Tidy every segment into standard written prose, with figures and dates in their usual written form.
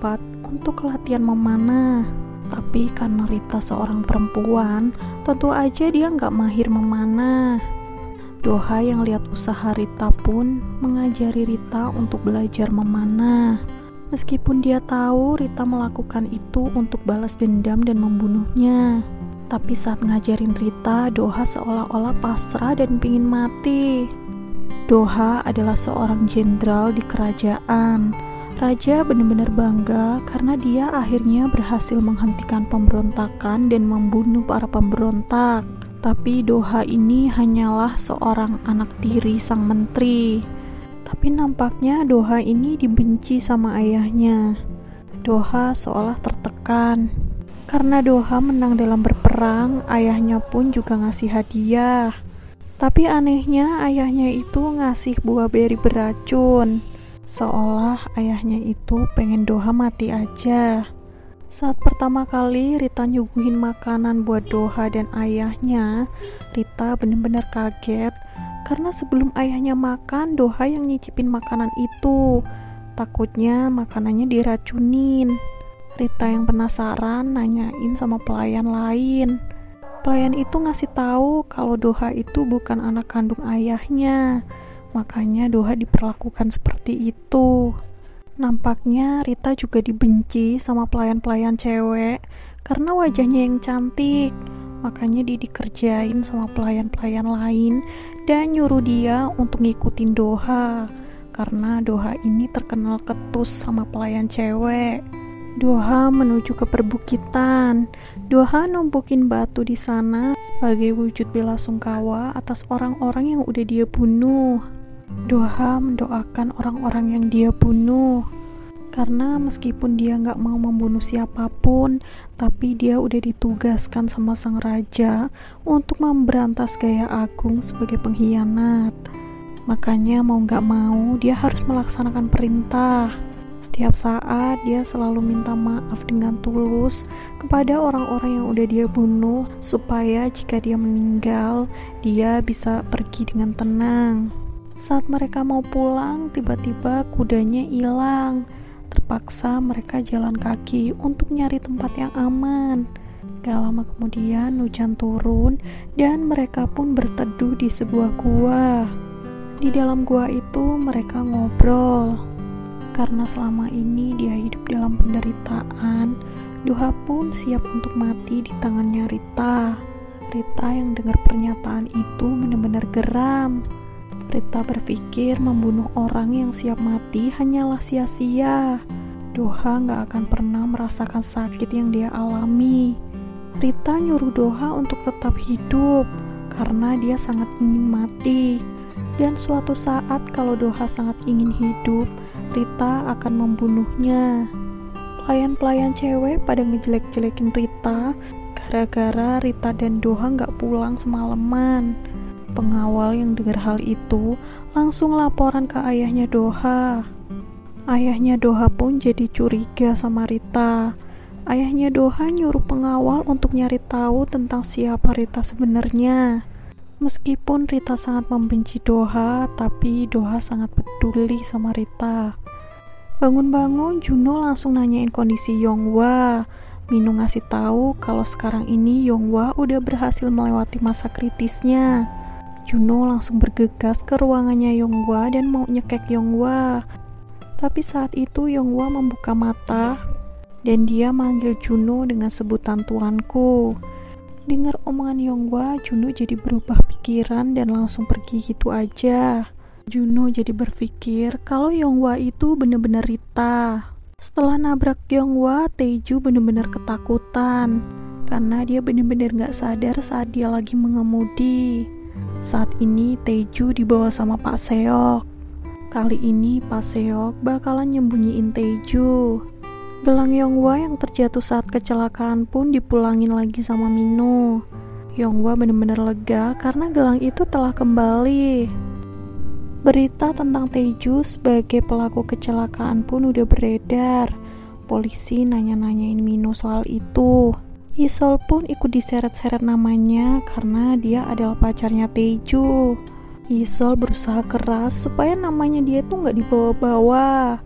privat untuk latihan memanah. Tapi karena Rita seorang perempuan, tentu aja dia nggak mahir memanah. Doha yang lihat usaha Rita pun mengajari Rita untuk belajar memanah. Meskipun dia tahu Rita melakukan itu untuk balas dendam dan membunuhnya. Tapi saat ngajarin Rita, Doha seolah-olah pasrah dan pingin mati. Doha adalah seorang jenderal di kerajaan. Raja benar-benar bangga karena dia akhirnya berhasil menghentikan pemberontakan dan membunuh para pemberontak. Tapi Doha ini hanyalah seorang anak tiri sang menteri. Tapi nampaknya Doha ini dibenci sama ayahnya. Doha seolah tertekan. Karena Doha menang dalam berperang, ayahnya pun juga ngasih hadiah. Tapi anehnya ayahnya itu ngasih buah beri beracun. Seolah ayahnya itu pengen Doha mati aja. Saat pertama kali Rita nyuguhin makanan buat Doha dan ayahnya, Rita benar-benar kaget karena sebelum ayahnya makan, Doha yang nyicipin makanan itu. Takutnya makanannya diracunin. Rita yang penasaran nanyain sama pelayan lain. Pelayan itu ngasih tahu kalau Doha itu bukan anak kandung ayahnya. Makanya Doha diperlakukan seperti itu. Nampaknya Rita juga dibenci sama pelayan-pelayan cewek karena wajahnya yang cantik. Makanya dia dikerjain sama pelayan-pelayan lain dan nyuruh dia untuk ngikutin Doha. Karena Doha ini terkenal ketus sama pelayan cewek. Doha menuju ke perbukitan. Doha numpukin batu di sana sebagai wujud bela sungkawa atas orang-orang yang udah dia bunuh. Doha mendoakan orang-orang yang dia bunuh. Karena meskipun dia gak mau membunuh siapapun, tapi dia udah ditugaskan sama sang raja untuk memberantas Gaya Agung sebagai pengkhianat. Makanya mau gak mau dia harus melaksanakan perintah. Setiap saat dia selalu minta maaf dengan tulus kepada orang-orang yang udah dia bunuh supaya jika dia meninggal, dia bisa pergi dengan tenang. Saat mereka mau pulang, tiba-tiba kudanya hilang. Terpaksa mereka jalan kaki untuk nyari tempat yang aman. Gak lama kemudian hujan turun dan mereka pun berteduh di sebuah gua. Di dalam gua itu mereka ngobrol. Karena selama ini dia hidup dalam penderitaan, Doha pun siap untuk mati di tangannya Rita. Rita yang dengar pernyataan itu benar-benar geram. Rita berpikir membunuh orang yang siap mati hanyalah sia-sia. Doha gak akan pernah merasakan sakit yang dia alami. Rita nyuruh Doha untuk tetap hidup karena dia sangat ingin mati. Dan suatu saat kalau Doha sangat ingin hidup, Rita akan membunuhnya. Pelayan-pelayan cewek pada ngejelek-jelekin Rita gara-gara Rita dan Doha gak pulang semalaman. Pengawal yang dengar hal itu langsung laporan ke ayahnya Doha. Ayahnya Doha pun jadi curiga sama Rita. Ayahnya Doha nyuruh pengawal untuk nyari tahu tentang siapa Rita sebenarnya. Meskipun Rita sangat membenci Doha, tapi Doha sangat peduli sama Rita. Bangun-bangun, Juno langsung nanyain kondisi Yonghwa. Minu ngasih tahu kalau sekarang ini Yonghwa udah berhasil melewati masa kritisnya. Juno langsung bergegas ke ruangannya Yonghwa dan mau nyekek Yonghwa. Tapi saat itu Yonghwa membuka mata dan dia manggil Juno dengan sebutan tuanku. Dengar omongan Yonghwa, Juno jadi berubah pikiran dan langsung pergi gitu aja. Juno jadi berpikir kalau Yonghwa itu benar-benar Rita. Setelah nabrak Yonghwa, Taeju benar-benar ketakutan karena dia benar-benar gak sadar saat dia lagi mengemudi. Saat ini Taeju dibawa sama Pak Seok. Kali ini Pak Seok bakalan nyembunyiin Taeju. Gelang Yonghwa yang terjatuh saat kecelakaan pun dipulangin lagi sama Minu. Yonghwa benar-benar lega karena gelang itu telah kembali. Berita tentang Taeju sebagai pelaku kecelakaan pun udah beredar. Polisi nanya-nanyain Minu soal itu. Isol pun ikut diseret-seret namanya karena dia adalah pacarnya Taeju. Isol berusaha keras supaya namanya dia tuh gak dibawa-bawa.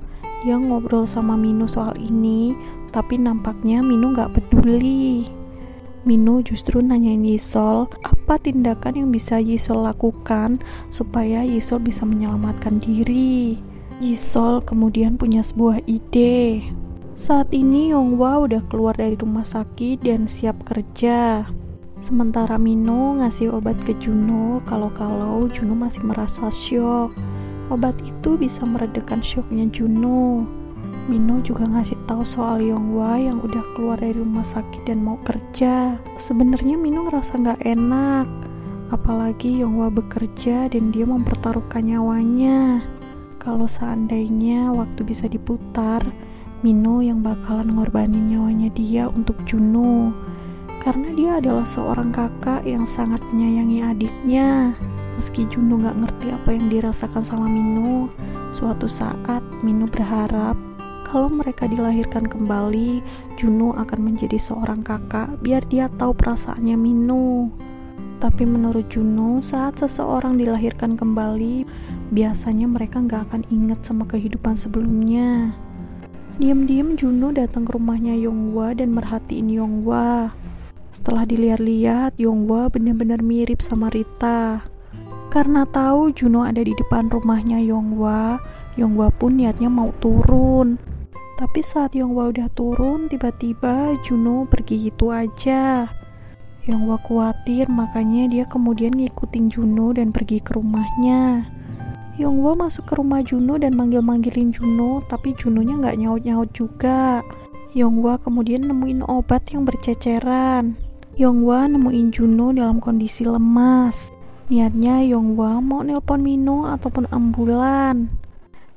Dia ngobrol sama Minu soal ini, tapi nampaknya Minu gak peduli. Minu justru nanyain Yisol apa tindakan yang bisa Yisol lakukan supaya Yisol bisa menyelamatkan diri. Yisol kemudian punya sebuah ide. Saat ini Yonghwa udah keluar dari rumah sakit dan siap kerja. Sementara Minu ngasih obat ke Juno kalau Juno masih merasa syok. Obat itu bisa meredakan syoknya Juno. Minu juga ngasih tahu soal Yonghwa yang udah keluar dari rumah sakit dan mau kerja. Sebenarnya Minu ngerasa nggak enak, apalagi Yonghwa bekerja dan dia mempertaruhkan nyawanya. Kalau seandainya waktu bisa diputar, Minu yang bakalan ngorbanin nyawanya dia untuk Juno, karena dia adalah seorang kakak yang sangat menyayangi adiknya. Meski Juno nggak ngerti apa yang dirasakan sama Minu, suatu saat Minu berharap kalau mereka dilahirkan kembali, Juno akan menjadi seorang kakak biar dia tahu perasaannya Minu. Tapi menurut Juno, saat seseorang dilahirkan kembali, biasanya mereka nggak akan ingat sama kehidupan sebelumnya. Diam-diam Juno datang ke rumahnya Yonghwa dan merhatiin Yonghwa. Setelah dilihat-lihat, Yonghwa benar-benar mirip sama Rita. Karena tahu Juno ada di depan rumahnya Yonghwa, Yonghwa pun niatnya mau turun. Tapi saat Yonghwa udah turun, tiba-tiba Juno pergi gitu aja. Yonghwa khawatir, makanya dia kemudian ngikutin Juno dan pergi ke rumahnya. Yonghwa masuk ke rumah Juno dan manggil-manggilin Juno, tapi Junonya nggak nyaut-nyaut juga. Yonghwa kemudian nemuin obat yang berceceran. Yonghwa nemuin Juno dalam kondisi lemas. Niatnya Yonghwa mau nelpon Minu ataupun ambulan.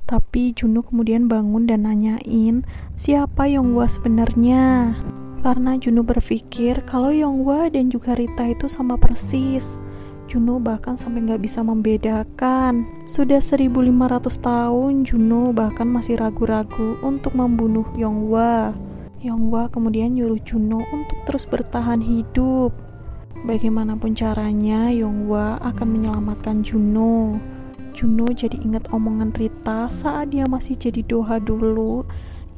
Tapi Juno kemudian bangun dan nanyain siapa Yonghwa sebenarnya. Karena Juno berpikir kalau Yonghwa dan juga Rita itu sama persis. Juno bahkan sampai gak bisa membedakan. Sudah 1500 tahun Juno bahkan masih ragu-ragu untuk membunuh Yonghwa. Yonghwa kemudian nyuruh Juno untuk terus bertahan hidup. Bagaimanapun caranya Yonghwa akan menyelamatkan Juno. Juno jadi ingat omongan Rita saat dia masih jadi Doha dulu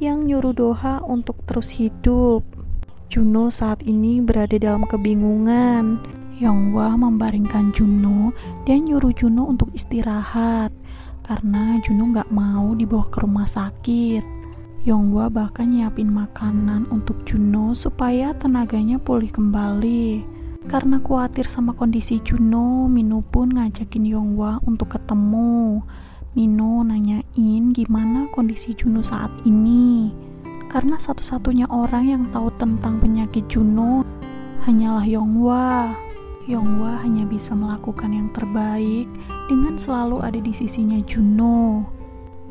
yang nyuruh Doha untuk terus hidup. Juno saat ini berada dalam kebingungan. Yonghwa membaringkan Juno dan nyuruh Juno untuk istirahat karena Juno gak mau dibawa ke rumah sakit. Yonghwa bahkan nyiapin makanan untuk Juno supaya tenaganya pulih kembali. Karena khawatir sama kondisi Juno, Minu pun ngajakin Yonghwa untuk ketemu. Minu nanyain gimana kondisi Juno saat ini. Karena satu-satunya orang yang tahu tentang penyakit Juno hanyalah Yonghwa. Yonghwa hanya bisa melakukan yang terbaik dengan selalu ada di sisinya Juno.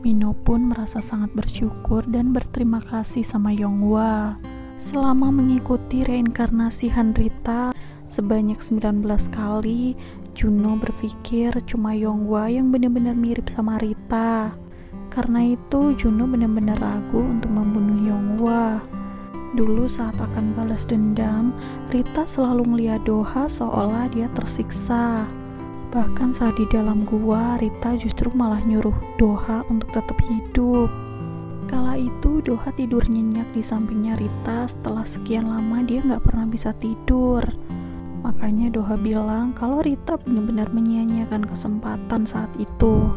Minu pun merasa sangat bersyukur dan berterima kasih sama Yonghwa. Selama mengikuti reinkarnasi Rita sebanyak 19 kali, Juno berpikir cuma Yonghwa yang benar-benar mirip sama Rita. Karena itu Juno benar-benar ragu untuk membunuh Yonghwa. Dulu saat akan balas dendam, Rita selalu melihat Doha seolah dia tersiksa. Bahkan saat di dalam gua, Rita justru malah nyuruh Doha untuk tetap hidup. Kala itu Doha tidur nyenyak di sampingnya Rita. Setelah sekian lama dia gak pernah bisa tidur. Makanya Doha bilang kalau Rita benar-benar menyia-nyiakan kesempatan saat itu.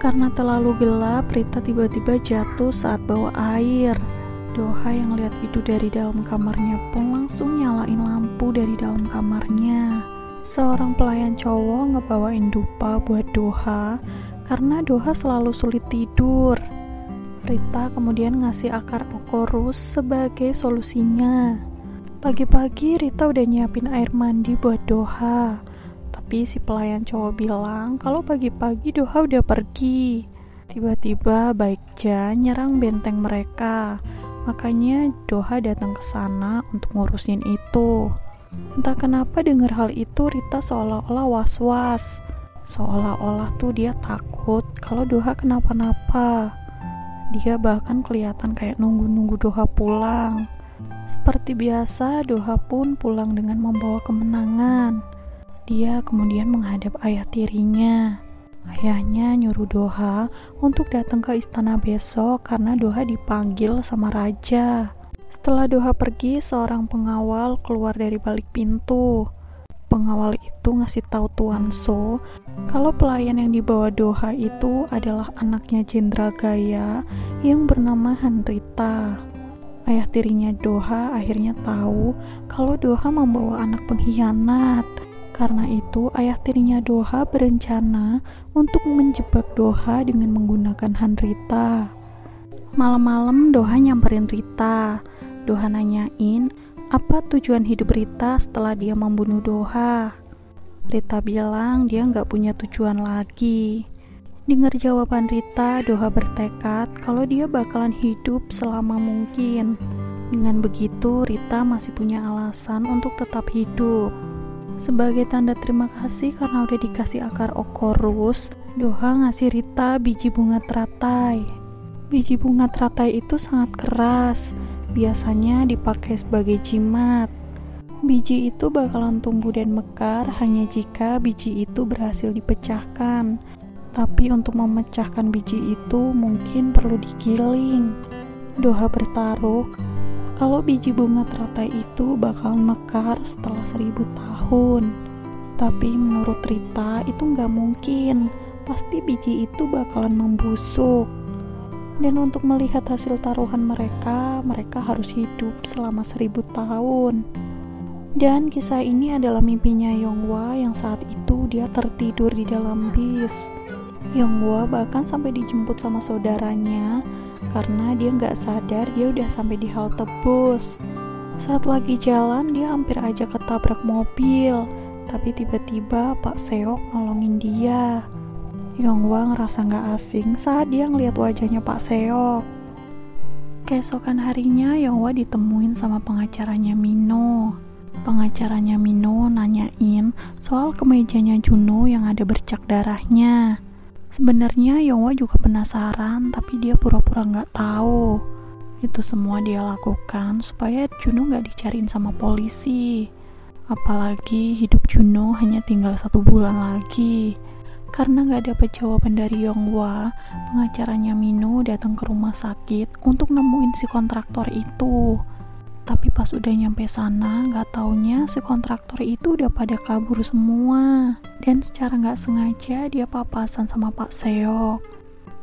Karena terlalu gelap, Rita tiba-tiba jatuh saat bawa air. Doha yang lihat itu dari dalam kamarnya pun langsung nyalain lampu dari dalam kamarnya. Seorang pelayan cowok ngebawain dupa buat Doha karena Doha selalu sulit tidur. Rita kemudian ngasih akar okorus sebagai solusinya. Pagi-pagi Rita udah nyiapin air mandi buat Doha. Tapi si pelayan cowok bilang kalau pagi-pagi Doha udah pergi. Tiba-tiba Baekja nyerang benteng mereka. Makanya Doha datang ke sana untuk ngurusin itu. Entah kenapa dengar hal itu Rita seolah-olah was-was. Seolah-olah tuh dia takut kalau Doha kenapa-napa. Dia bahkan kelihatan kayak nunggu-nunggu Doha pulang. Seperti biasa, Doha pun pulang dengan membawa kemenangan. Dia kemudian menghadap ayah tirinya. Ayahnya nyuruh Doha untuk datang ke istana besok karena Doha dipanggil sama raja. Setelah Doha pergi, seorang pengawal keluar dari balik pintu. Pengawal itu ngasih tahu Tuan So kalau pelayan yang dibawa Doha itu adalah anaknya Jenderal Gaya yang bernama Hanrita. Ayah tirinya Doha akhirnya tahu kalau Doha membawa anak pengkhianat. Karena itu ayah tirinya Doha berencana untuk menjebak Doha dengan menggunakan Hanrita. Malam-malam Doha nyamperin Rita. Doha nanyain apa tujuan hidup Rita setelah dia membunuh Doha. Rita bilang dia nggak punya tujuan lagi. Dengar jawaban Rita, Doha bertekad kalau dia bakalan hidup selama mungkin. Dengan begitu, Rita masih punya alasan untuk tetap hidup. Sebagai tanda terima kasih karena udah dikasih akar okorus, Doha ngasih Rita biji bunga teratai. Biji bunga teratai itu sangat keras, biasanya dipakai sebagai jimat. Biji itu bakalan tumbuh dan mekar hanya jika biji itu berhasil dipecahkan. Tapi untuk memecahkan biji itu mungkin perlu digiling. Doha bertaruh kalau biji bunga teratai itu bakal mekar setelah 1000 tahun. Tapi menurut Rita itu nggak mungkin, pasti biji itu bakalan membusuk. Dan untuk melihat hasil taruhan mereka harus hidup selama 1000 tahun. Dan kisah ini adalah mimpinya Yonghwa yang saat itu dia tertidur di dalam bis. Yonghwa bahkan sampai dijemput sama saudaranya karena dia nggak sadar dia udah sampai di halte bus. Saat lagi jalan dia hampir aja ketabrak mobil, tapi tiba-tiba Pak Seok nolongin dia. Yonghwa ngerasa nggak asing saat dia ngeliat wajahnya Pak Seok. Keesokan harinya Yonghwa ditemuin sama pengacaranya Mino. Pengacaranya Mino nanyain soal kemejanya Juno yang ada bercak darahnya. Sebenarnya Yonghwa juga penasaran, tapi dia pura-pura nggak tahu. Itu semua dia lakukan supaya Juno nggak dicariin sama polisi. Apalagi hidup Juno hanya tinggal 1 bulan lagi. Karena nggak dapat jawaban dari Yonghwa, pengacaranya Mino datang ke rumah sakit untuk nemuin si kontraktor itu. Tapi pas udah nyampe sana, nggak taunya si kontraktor itu udah pada kabur semua. Dan secara nggak sengaja dia papasan sama Pak Seok.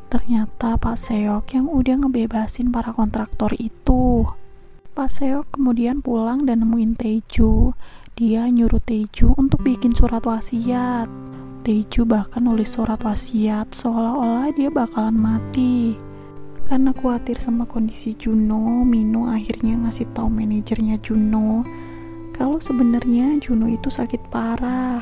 Ternyata Pak Seok yang udah ngebebasin para kontraktor itu. Pak Seok kemudian pulang dan nemuin Taeju. Dia nyuruh Taeju untuk bikin surat wasiat. Taeju bahkan nulis surat wasiat seolah-olah dia bakalan mati. Karena khawatir sama kondisi Juno, Mino akhirnya ngasih tahu manajernya Juno kalau sebenarnya Juno itu sakit parah.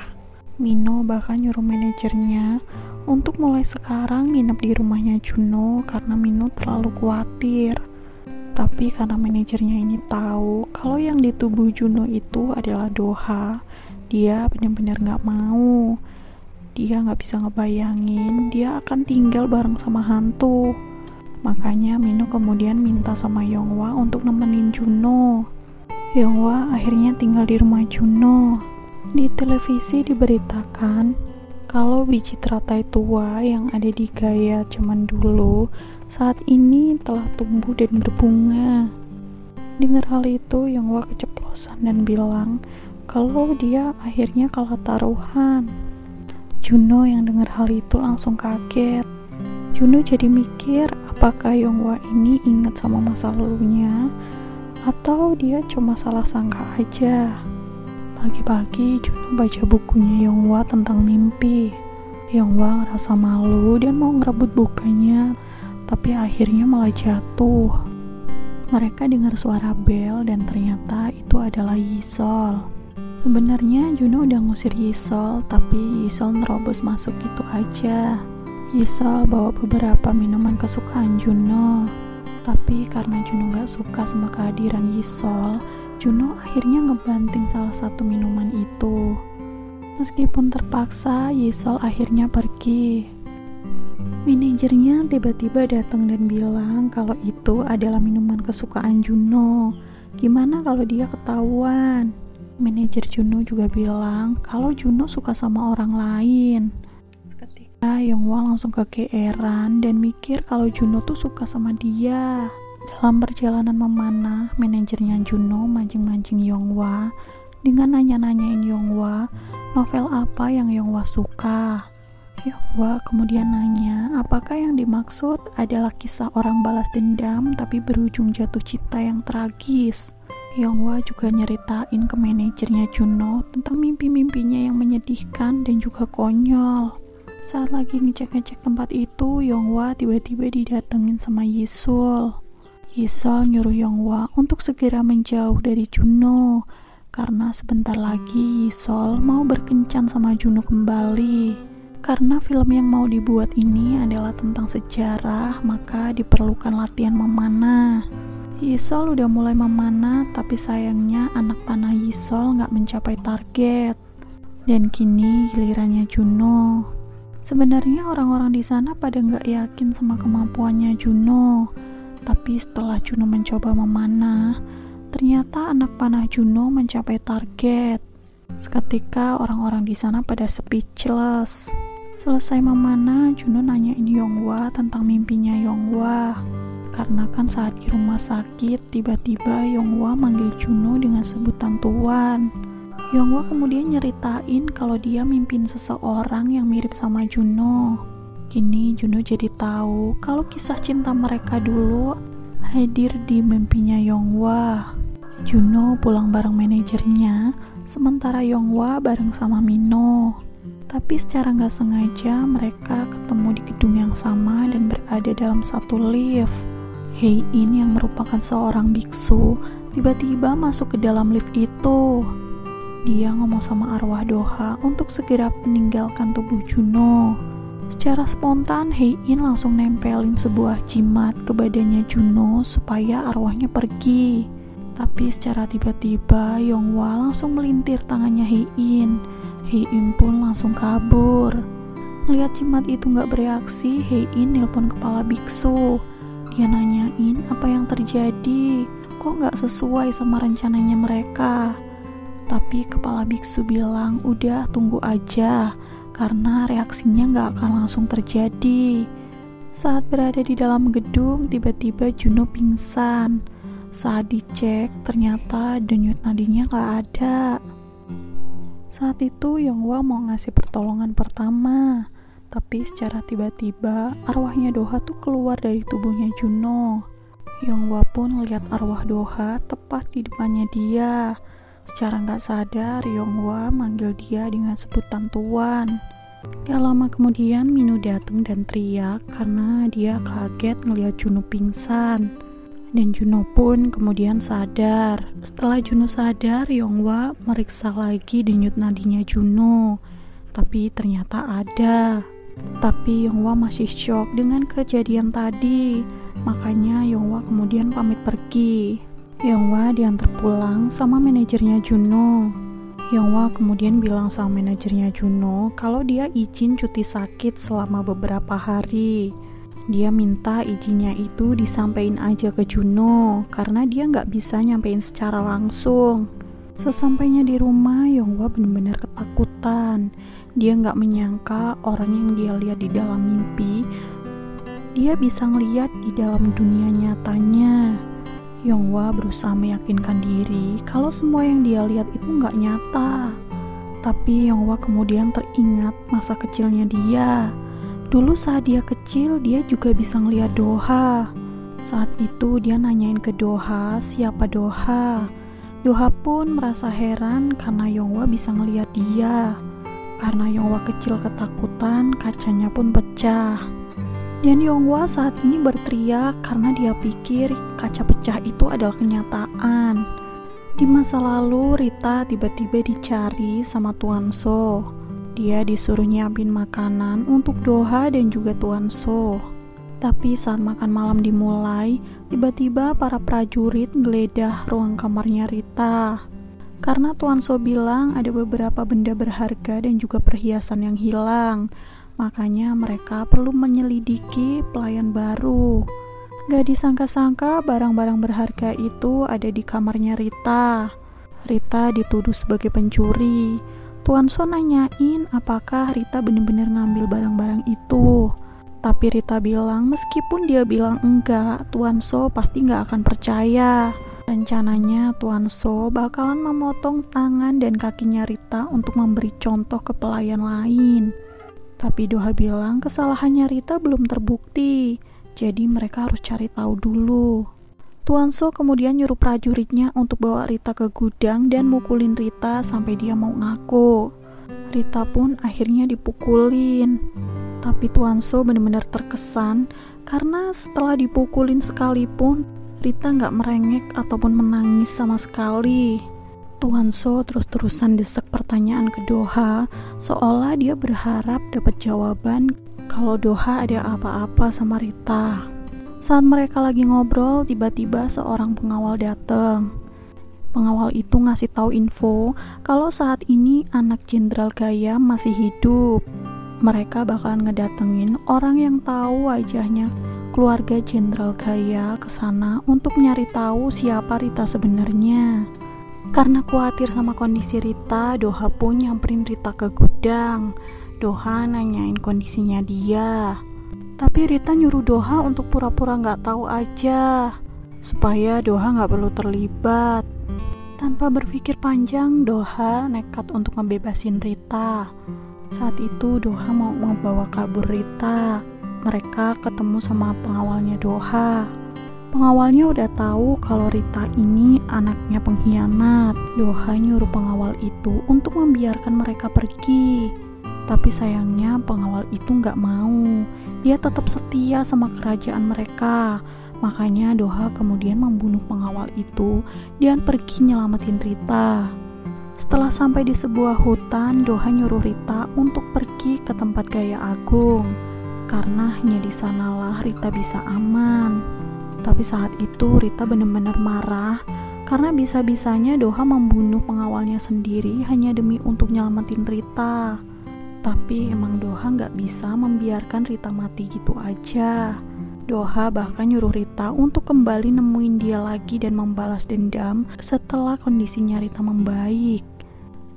Mino bahkan nyuruh manajernya untuk mulai sekarang nginep di rumahnya Juno karena Mino terlalu khawatir. Tapi karena manajernya ini tahu kalau yang di tubuh Juno itu adalah Doha, dia benar-benar nggak mau. Dia nggak bisa ngebayangin dia akan tinggal bareng sama hantu. Makanya Mino kemudian minta sama Yonghwa untuk nemenin Juno. Yonghwa akhirnya tinggal di rumah Juno. Di televisi diberitakan kalau biji teratai tua yang ada di Gaya zaman dulu saat ini telah tumbuh dan berbunga. Dengar hal itu, Yonghwa keceplosan dan bilang kalau dia akhirnya kalah taruhan. Juno yang dengar hal itu langsung kaget. Juno jadi mikir apakah Yonghwa ini ingat sama masa lalunya atau dia cuma salah sangka aja. Pagi-pagi Juno baca bukunya Yonghwa tentang mimpi. Yonghwa ngerasa malu dan mau ngerebut bukunya, tapi akhirnya malah jatuh. Mereka dengar suara bel dan ternyata itu adalah Yisol. Sebenarnya Juno udah ngusir Yisol, tapi Yisol nerobos masuk gitu aja. Yisol bawa beberapa minuman kesukaan Juno, tapi karena Juno gak suka sama kehadiran Yisol, Juno akhirnya ngebanting salah satu minuman itu. Meskipun terpaksa, Yisol akhirnya pergi. Manajernya tiba-tiba datang dan bilang kalau itu adalah minuman kesukaan Juno. Gimana kalau dia ketahuan? Manajer Juno juga bilang kalau Juno suka sama orang lain. Seketika Yonghwa langsung kegeeran dan mikir kalau Juno tuh suka sama dia. Dalam perjalanan memanah, manajernya Juno mancing-mancing Yonghwa dengan nanya-nanyain Yonghwa novel apa yang Yonghwa suka. Yonghwa kemudian nanya apakah yang dimaksud adalah kisah orang balas dendam tapi berujung jatuh cinta yang tragis. Yonghwa juga nyeritain ke manajernya Juno tentang mimpi-mimpinya yang menyedihkan dan juga konyol. Saat lagi ngecek-ngecek tempat itu, Yonghwa tiba-tiba didatengin sama Yisul. Yisul nyuruh Yonghwa untuk segera menjauh dari Juno karena sebentar lagi Yisul mau berkencan sama Juno kembali. Karena film yang mau dibuat ini adalah tentang sejarah, maka diperlukan latihan memanah. Yisul udah mulai memanah, tapi sayangnya anak panah Yisul gak mencapai target. Dan kini gilirannya Juno. Sebenarnya orang-orang di sana pada gak yakin sama kemampuannya Juno. Tapi setelah Juno mencoba memanah, ternyata anak panah Juno mencapai target. Seketika orang-orang di sana pada speechless. Selesai memanah, Juno nanyain Yonghwa tentang mimpinya Yonghwa. Karena kan saat di rumah sakit, tiba-tiba Yonghwa manggil Juno dengan sebutan Tuan. Yonghwa kemudian nyeritain kalau dia mimpin seseorang yang mirip sama Juno. Kini Juno jadi tahu kalau kisah cinta mereka dulu hadir di mimpinya Yonghwa. Juno pulang bareng manajernya, sementara Yonghwa bareng sama Mino. Tapi secara gak sengaja mereka ketemu di gedung yang sama dan berada dalam satu lift. Hei-in yang merupakan seorang biksu tiba-tiba masuk ke dalam lift itu. Dia ngomong sama arwah Doha untuk segera meninggalkan tubuh Juno. Secara spontan Hei-in langsung nempelin sebuah jimat ke badannya Juno supaya arwahnya pergi. Tapi secara tiba-tiba Yonghwa langsung melintir tangannya Hei-in. Hei-in pun langsung kabur. Melihat jimat itu gak bereaksi, Hei-in nelpon kepala biksu. Dia nanyain apa yang terjadi, kok gak sesuai sama rencananya mereka. Tapi kepala biksu bilang udah tunggu aja, karena reaksinya gak akan langsung terjadi. Saat berada di dalam gedung, tiba-tiba Juno pingsan. Saat dicek, ternyata denyut nadinya gak ada. Saat itu Yonghwa mau ngasih pertolongan pertama. Tapi secara tiba-tiba arwahnya Doha tuh keluar dari tubuhnya Juno. Yonghwa pun lihat arwah Doha tepat di depannya dia. Secara gak sadar Yonghwa manggil dia dengan sebutan Tuan. Gak lama kemudian Mino datang dan teriak karena dia kaget ngelihat Juno pingsan. Dan Juno pun kemudian sadar. Setelah Juno sadar, Yonghwa meriksa lagi denyut nadinya Juno. Tapi ternyata ada. Tapi Yonghwa masih shock dengan kejadian tadi. Makanya Yonghwa kemudian pamit pergi. Yonghwa diantar pulang sama manajernya Juno. Yonghwa kemudian bilang sama manajernya Juno kalau dia izin cuti sakit selama beberapa hari. Dia minta izinnya itu disampaikan aja ke Juno karena dia nggak bisa nyampein secara langsung. Sesampainya di rumah, Yonghwa benar-benar ketakutan. Dia nggak menyangka orang yang dia lihat di dalam mimpi, dia bisa ngeliat di dalam dunia nyatanya. Yonghwa berusaha meyakinkan diri kalau semua yang dia lihat itu nggak nyata. Tapi Yonghwa kemudian teringat masa kecilnya dia. Dulu saat dia kecil, dia juga bisa ngeliat Doha. Saat itu dia nanyain ke Doha, siapa Doha? Doha pun merasa heran karena Yonghwa bisa ngeliat dia. Karena Yonghwa kecil ketakutan, kacanya pun pecah. Dan Yonghwa saat ini berteriak karena dia pikir kaca pecah itu adalah kenyataan. Di masa lalu, Rita tiba-tiba dicari sama Tuan So. Dia disuruh nyiapin makanan untuk Doha dan juga Tuan So. Tapi saat makan malam dimulai, tiba-tiba para prajurit geledah ruang kamarnya Rita. Karena Tuan So bilang ada beberapa benda berharga dan juga perhiasan yang hilang. Makanya mereka perlu menyelidiki pelayan baru. Gak disangka-sangka barang-barang berharga itu ada di kamarnya Rita. Rita dituduh sebagai pencuri. Tuan So nanyain apakah Rita benar-benar ngambil barang-barang itu. Tapi Rita bilang meskipun dia bilang enggak, Tuan So pasti nggak akan percaya. Rencananya Tuan So bakalan memotong tangan dan kakinya Rita untuk memberi contoh ke pelayan lain. Tapi Doha bilang kesalahannya Rita belum terbukti, jadi mereka harus cari tahu dulu. Tuan So kemudian nyuruh prajuritnya untuk bawa Rita ke gudang dan mukulin Rita sampai dia mau ngaku. Rita pun akhirnya dipukulin. Tapi Tuan So benar-benar terkesan karena setelah dipukulin sekalipun Rita nggak merengek ataupun menangis sama sekali. Tuan So terus-terusan desek pertanyaan ke Doha seolah dia berharap dapat jawaban kalau Doha ada apa-apa sama Rita. Saat mereka lagi ngobrol, tiba-tiba seorang pengawal datang. Pengawal itu ngasih tahu info kalau saat ini anak Jenderal Gaya masih hidup. Mereka bakalan ngedatengin orang yang tahu wajahnya keluarga Jenderal Gaya ke sana untuk nyari tahu siapa Rita sebenarnya. Karena khawatir sama kondisi Rita, Doha pun nyamperin Rita ke gudang. Doha nanyain kondisinya dia. Tapi Rita nyuruh Doha untuk pura-pura gak tahu aja, supaya Doha gak perlu terlibat. Tanpa berpikir panjang, Doha nekat untuk ngebebasin Rita. Saat itu Doha mau membawa kabur Rita. Mereka ketemu sama pengawalnya Doha. Pengawalnya udah tahu kalau Rita ini anaknya pengkhianat. Doha nyuruh pengawal itu untuk membiarkan mereka pergi. Tapi sayangnya pengawal itu gak mau. Dia tetap setia sama kerajaan mereka. Makanya Doha kemudian membunuh pengawal itu dan pergi nyelamatin Rita. Setelah sampai di sebuah hutan, Doha nyuruh Rita untuk pergi ke tempat Gaya Agung. Karena hanya di sanalah Rita bisa aman. Tapi saat itu Rita benar-benar marah karena bisa-bisanya Doha membunuh pengawalnya sendiri hanya demi untuk nyelamatin Rita. Tapi emang Doha gak bisa membiarkan Rita mati gitu aja. Doha bahkan nyuruh Rita untuk kembali nemuin dia lagi dan membalas dendam setelah kondisinya Rita membaik.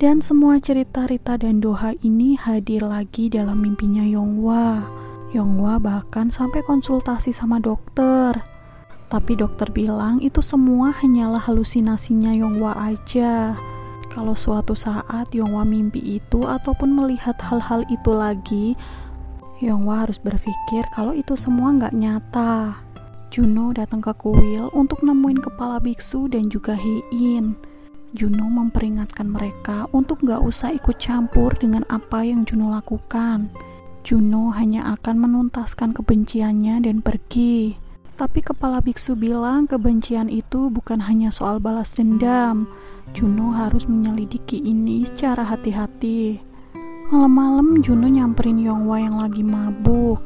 Dan semua cerita Rita dan Doha ini hadir lagi dalam mimpinya Yonghwa. Yonghwa bahkan sampai konsultasi sama dokter. Tapi dokter bilang itu semua hanyalah halusinasinya Yonghwa aja. Kalau suatu saat Yonghwa mimpi itu ataupun melihat hal-hal itu lagi, Yonghwa harus berpikir kalau itu semua nggak nyata. Juno datang ke kuil untuk nemuin kepala biksu dan juga Hein. Juno memperingatkan mereka untuk nggak usah ikut campur dengan apa yang Juno lakukan. Juno hanya akan menuntaskan kebenciannya dan pergi. Tapi kepala biksu bilang kebencian itu bukan hanya soal balas dendam. Juno harus menyelidiki ini secara hati-hati. Malam-malam Juno nyamperin Yonghwa yang lagi mabuk.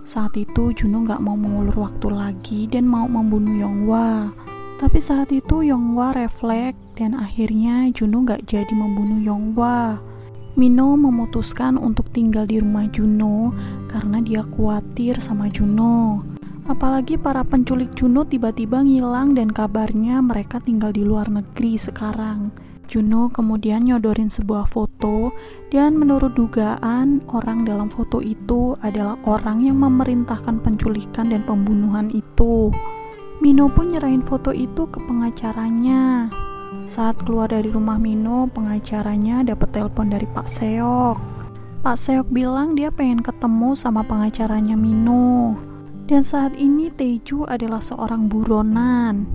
Saat itu Juno gak mau mengulur waktu lagi dan mau membunuh Yonghwa. Tapi saat itu Yonghwa refleks dan akhirnya Juno gak jadi membunuh Yonghwa. Mino memutuskan untuk tinggal di rumah Juno karena dia khawatir sama Juno. Apalagi para penculik Juno tiba-tiba ngilang dan kabarnya mereka tinggal di luar negeri sekarang. Juno kemudian nyodorin sebuah foto dan menurut dugaan orang dalam foto itu adalah orang yang memerintahkan penculikan dan pembunuhan itu. Mino pun nyerahin foto itu ke pengacaranya. Saat keluar dari rumah Mino, pengacaranya dapat telepon dari Pak Seok. Pak Seok bilang dia pengen ketemu sama pengacaranya Mino. Dan saat ini Taeju adalah seorang buronan.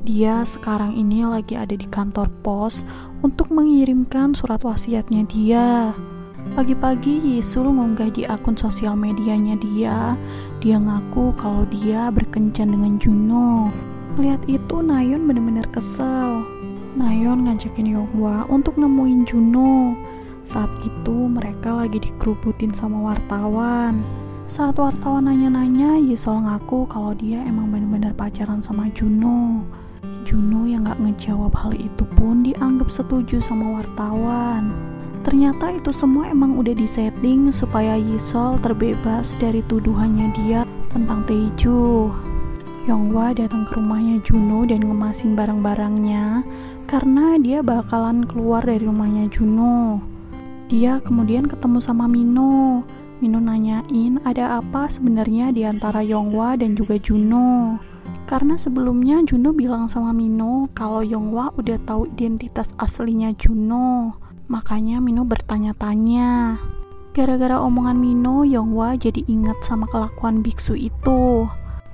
Dia sekarang ini lagi ada di kantor pos untuk mengirimkan surat wasiatnya dia. Pagi-pagi Yisul ngunggah di akun sosial medianya dia. Dia ngaku kalau dia berkencan dengan Juno. Lihat itu Nayeon benar-benar kesel. Nayeon ngajakin Yonghwa untuk nemuin Juno. Saat itu mereka lagi dikerubutin sama wartawan. Saat wartawan nanya-nanya, Yisol ngaku kalau dia emang benar-benar pacaran sama Juno. Juno yang gak ngejawab hal itu pun dianggap setuju sama wartawan. Ternyata itu semua emang udah disetting supaya Yisol terbebas dari tuduhannya dia tentang Taeju. Yonghwa datang ke rumahnya Juno dan ngemasin barang-barangnya karena dia bakalan keluar dari rumahnya Juno. Dia kemudian ketemu sama Mino. Mino nanyain ada apa sebenarnya di antara Yonghwa dan juga Juno. Karena sebelumnya Juno bilang sama Mino kalau Yonghwa udah tahu identitas aslinya Juno. Makanya Mino bertanya-tanya. Gara-gara omongan Mino, Yonghwa jadi ingat sama kelakuan biksu itu.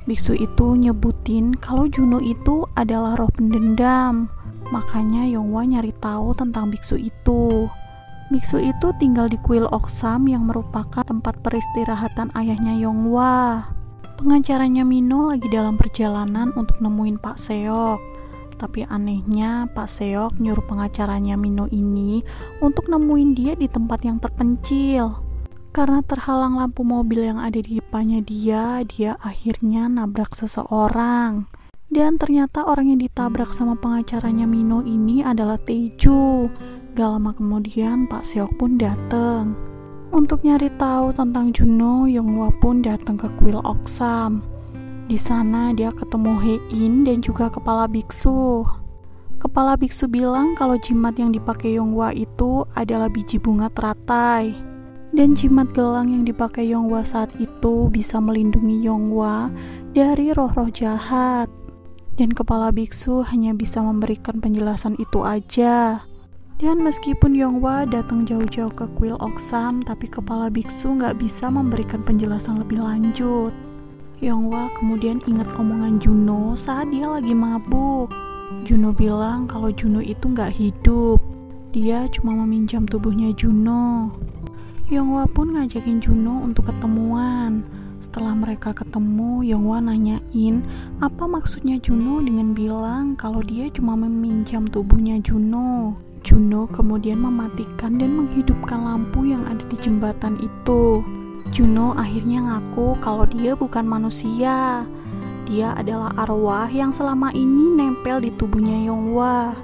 Biksu itu nyebutin kalau Juno itu adalah roh pendendam. Makanya Yonghwa nyari tahu tentang biksu itu. Biksu itu tinggal di kuil Oksam yang merupakan tempat peristirahatan ayahnya Yonghwa. Pengacaranya Mino lagi dalam perjalanan untuk nemuin Pak Seok. Tapi anehnya Pak Seok nyuruh pengacaranya Mino ini untuk nemuin dia di tempat yang terpencil. Karena terhalang lampu mobil yang ada di depannya dia akhirnya nabrak seseorang. Dan ternyata orang yang ditabrak sama pengacaranya Mino ini adalah Taeju. Gak lama kemudian Pak Seok pun datang. Untuk nyari tahu tentang Juno, Yonghwa pun datang ke kuil Oksam. Di sana dia ketemu Hein dan juga kepala biksu. Kepala biksu bilang kalau jimat yang dipakai Yonghwa itu adalah biji bunga teratai. Dan jimat gelang yang dipakai Yonghwa saat itu bisa melindungi Yonghwa dari roh-roh jahat. Dan kepala biksu hanya bisa memberikan penjelasan itu aja. Dan meskipun Yonghwa datang jauh-jauh ke kuil Oksam, tapi kepala biksu nggak bisa memberikan penjelasan lebih lanjut. Yonghwa kemudian ingat omongan Juno saat dia lagi mabuk. Juno bilang kalau Juno itu nggak hidup. Dia cuma meminjam tubuhnya Juno. Yonghwa pun ngajakin Juno untuk ketemuan. Setelah mereka ketemu, Yonghwa nanyain apa maksudnya Juno dengan bilang kalau dia cuma meminjam tubuhnya Juno. Juno kemudian mematikan dan menghidupkan lampu yang ada di jembatan itu. Juno akhirnya ngaku kalau dia bukan manusia. Dia adalah arwah yang selama ini nempel di tubuhnya Yonghwa.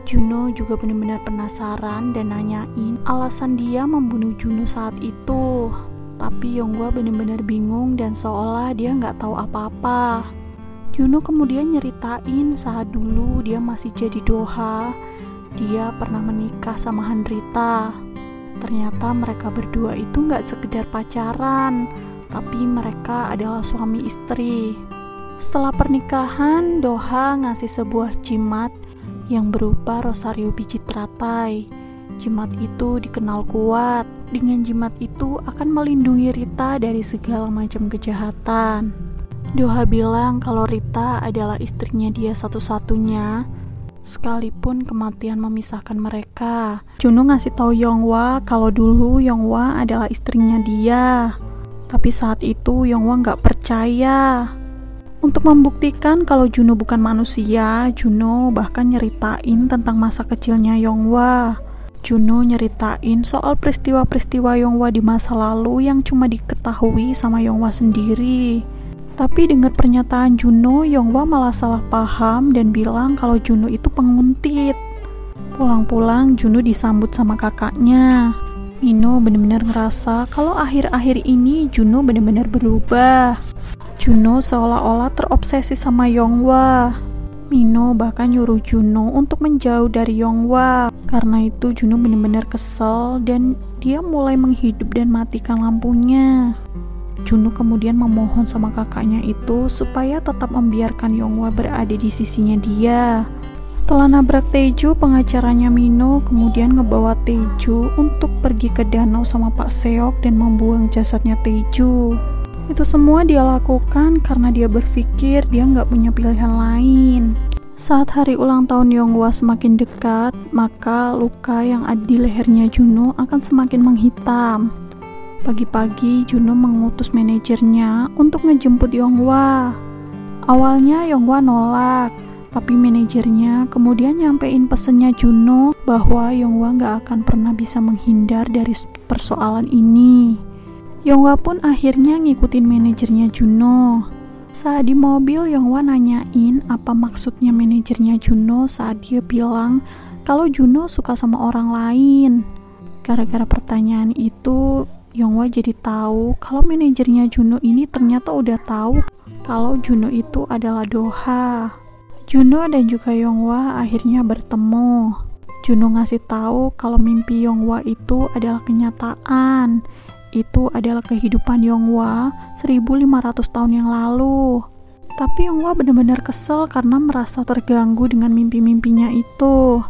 Juno juga benar-benar penasaran dan nanyain alasan dia membunuh Juno saat itu. Tapi Yonghwa benar-benar bingung dan seolah dia nggak tahu apa-apa. Juno kemudian nyeritain saat dulu dia masih jadi doha, dia pernah menikah sama Hanrita. Ternyata mereka berdua itu nggak sekedar pacaran, tapi mereka adalah suami istri. Setelah pernikahan, Doha ngasih sebuah jimat yang berupa rosario biji teratai. Jimat itu dikenal kuat. Dengan jimat itu akan melindungi Rita dari segala macam kejahatan. Doha bilang kalau Rita adalah istrinya dia satu-satunya, sekalipun kematian memisahkan mereka. Juno ngasih tahu Yonghwa kalau dulu Yonghwa adalah istrinya dia. Tapi saat itu Yonghwa nggak percaya. Untuk membuktikan kalau Juno bukan manusia, Juno bahkan nyeritain tentang masa kecilnya Yonghwa. Juno nyeritain soal peristiwa-peristiwa Yonghwa di masa lalu yang cuma diketahui sama Yonghwa sendiri. Tapi dengar pernyataan Juno, Yonghwa malah salah paham dan bilang kalau Juno itu penguntit. Pulang-pulang, Juno disambut sama kakaknya. Mino benar-benar ngerasa kalau akhir-akhir ini Juno benar-benar berubah. Juno seolah-olah terobsesi sama Yonghwa. Mino bahkan nyuruh Juno untuk menjauh dari Yonghwa. Karena itu Juno benar-benar kesel dan dia mulai menghidup dan matikan lampunya. Juno kemudian memohon sama kakaknya itu supaya tetap membiarkan Yonghwa berada di sisinya dia. Setelah nabrak Taeju, pengacaranya Mino kemudian ngebawa Taeju untuk pergi ke danau sama Pak Seok dan membuang jasadnya Taeju. Itu semua dia lakukan karena dia berpikir dia nggak punya pilihan lain. Saat hari ulang tahun Yonghwa semakin dekat, maka luka yang ada di lehernya Juno akan semakin menghitam. Pagi-pagi, Juno mengutus manajernya untuk ngejemput Yonghwa. Awalnya Yonghwa nolak, tapi manajernya kemudian nyampein pesennya Juno bahwa Yonghwa nggak akan pernah bisa menghindar dari persoalan ini. Yonghwa pun akhirnya ngikutin manajernya Juno. Saat di mobil, Yonghwa nanyain apa maksudnya manajernya Juno saat dia bilang kalau Juno suka sama orang lain. Gara-gara pertanyaan itu, Yonghwa jadi tahu kalau manajernya Juno ini ternyata udah tahu kalau Juno itu adalah Doha. Juno dan juga Yonghwa akhirnya bertemu. Juno ngasih tahu kalau mimpi Yonghwa itu adalah kenyataan. Itu adalah kehidupan Yonghwa 1500 tahun yang lalu. Tapi Yonghwa benar-benar kesel karena merasa terganggu dengan mimpi-mimpinya itu.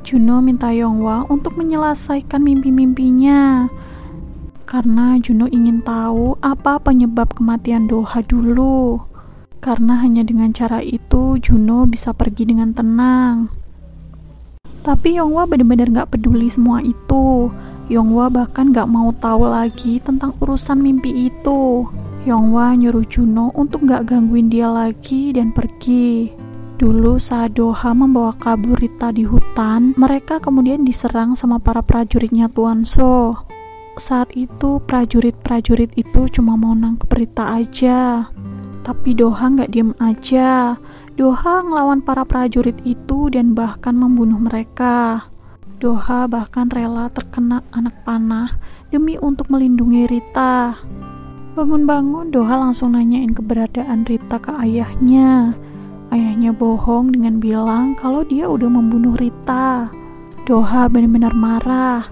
Juno minta Yonghwa untuk menyelesaikan mimpi-mimpinya. Karena Juno ingin tahu apa penyebab kematian Doha dulu. Karena hanya dengan cara itu Juno bisa pergi dengan tenang. Tapi Yonghwa benar-benar gak peduli semua itu. Yonghwa bahkan gak mau tahu lagi tentang urusan mimpi itu. Yonghwa nyuruh Juno untuk gak gangguin dia lagi dan pergi. Dulu saat Doha membawa kabur Rita di hutan, mereka kemudian diserang sama para prajuritnya Tuan So. Saat itu prajurit-prajurit itu cuma mau nangkep Rita aja. Tapi Doha gak diem aja. Doha ngelawan para prajurit itu dan bahkan membunuh mereka. Doha bahkan rela terkena anak panah demi untuk melindungi Rita. Bangun-bangun Doha langsung nanyain keberadaan Rita ke ayahnya. Ayahnya bohong dengan bilang kalau dia udah membunuh Rita. Doha benar-benar marah.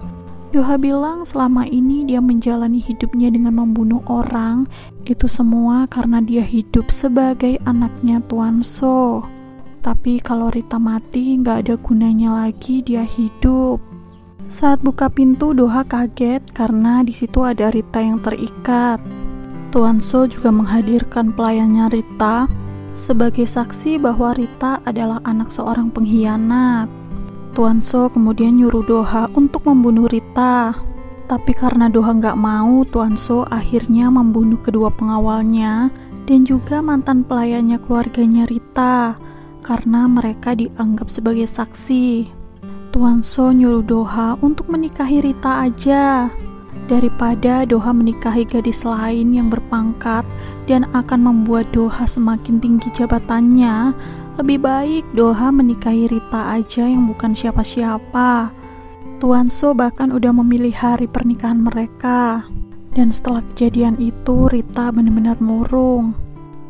Doha bilang selama ini dia menjalani hidupnya dengan membunuh orang. Itu semua karena dia hidup sebagai anaknya Tuan So. Tapi kalau Rita mati gak ada gunanya lagi dia hidup. Saat buka pintu Doha kaget karena di situ ada Rita yang terikat. Tuan So juga menghadirkan pelayannya Rita sebagai saksi bahwa Rita adalah anak seorang pengkhianat. Tuan So kemudian nyuruh Doha untuk membunuh Rita. Tapi karena Doha gak mau, Tuan So akhirnya membunuh kedua pengawalnya dan juga mantan pelayannya keluarganya Rita karena mereka dianggap sebagai saksi. Tuan So nyuruh Doha untuk menikahi Rita aja. Daripada Doha menikahi gadis lain yang berpangkat dan akan membuat Doha semakin tinggi jabatannya, lebih baik Doha menikahi Rita aja yang bukan siapa-siapa. Tuan So bahkan udah memilih hari pernikahan mereka. Dan setelah kejadian itu Rita benar-benar murung.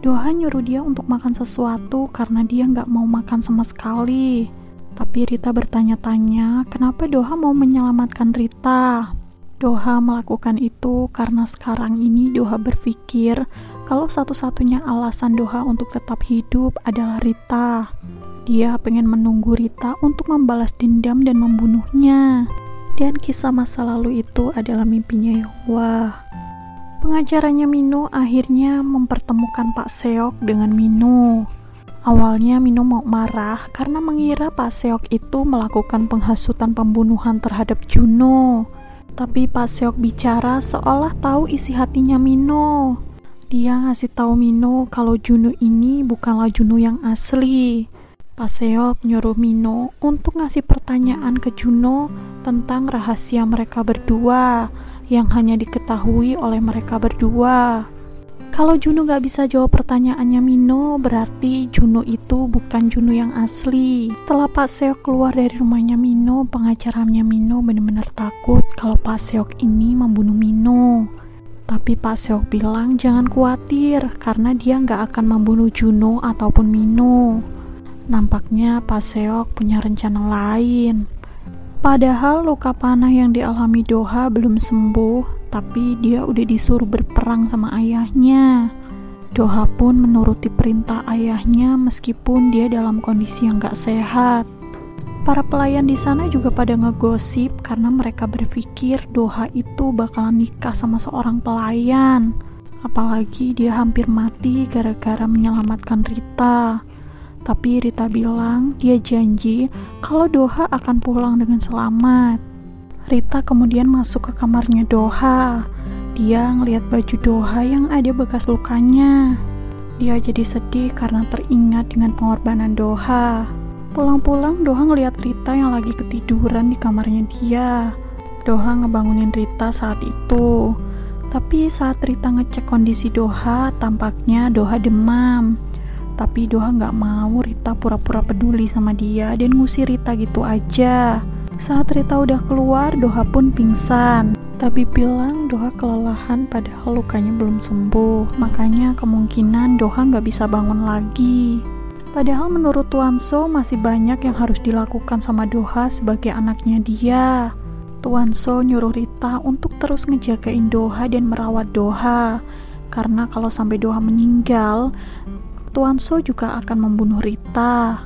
Doha nyuruh dia untuk makan sesuatu karena dia gak mau makan sama sekali. Tapi Rita bertanya-tanya kenapa Doha mau menyelamatkan Rita. Doha melakukan itu karena sekarang ini Doha berpikir kalau satu-satunya alasan Doha untuk tetap hidup adalah Rita. Dia pengen menunggu Rita untuk membalas dendam dan membunuhnya. Dan kisah masa lalu itu adalah mimpinya Yonghwa. Pengacaranya Mino akhirnya mempertemukan Pak Seok dengan Mino. Awalnya Mino mau marah karena mengira Pak Seok itu melakukan penghasutan pembunuhan terhadap Juno. Tapi Pak Seok bicara seolah tahu isi hatinya Mino. Dia ngasih tahu Mino kalau Juno ini bukanlah Juno yang asli. Pak Seok nyuruh Mino untuk ngasih pertanyaan ke Juno tentang rahasia mereka berdua yang hanya diketahui oleh mereka berdua. Kalau Juno gak bisa jawab pertanyaannya Mino, berarti Juno itu bukan Juno yang asli. Setelah Pak Seok keluar dari rumahnya Mino, pengacaranya Mino benar-benar takut kalau Pak Seok ini membunuh Mino. Tapi Pak Seok bilang jangan khawatir karena dia gak akan membunuh Juno ataupun Mino. Nampaknya Pak Seok punya rencana lain. Padahal luka panah yang dialami Doha belum sembuh, tapi dia udah disuruh berperang sama ayahnya. Doha pun menuruti perintah ayahnya meskipun dia dalam kondisi yang gak sehat. Para pelayan di sana juga pada ngegosip karena mereka berpikir Doha itu bakalan nikah sama seorang pelayan. Apalagi dia hampir mati gara-gara menyelamatkan Rita. Tapi Rita bilang dia janji kalau Doha akan pulang dengan selamat. Rita kemudian masuk ke kamarnya Doha. Dia ngelihat baju Doha yang ada bekas lukanya. Dia jadi sedih karena teringat dengan pengorbanan Doha. Pulang-pulang Doha ngelihat Rita yang lagi ketiduran di kamarnya dia. Doha ngebangunin Rita saat itu. Tapi saat Rita ngecek kondisi Doha, tampaknya Doha demam. Tapi Doha gak mau Rita pura-pura peduli sama dia dan ngusir Rita gitu aja. Saat Rita udah keluar, Doha pun pingsan. Tapi bilang Doha kelelahan padahal lukanya belum sembuh. Makanya kemungkinan Doha gak bisa bangun lagi. Padahal menurut Tuan So masih banyak yang harus dilakukan sama Doha sebagai anaknya dia. Tuan So nyuruh Rita untuk terus ngejagain Doha dan merawat Doha, karena kalau sampai Doha meninggal, Tuan So juga akan membunuh Rita.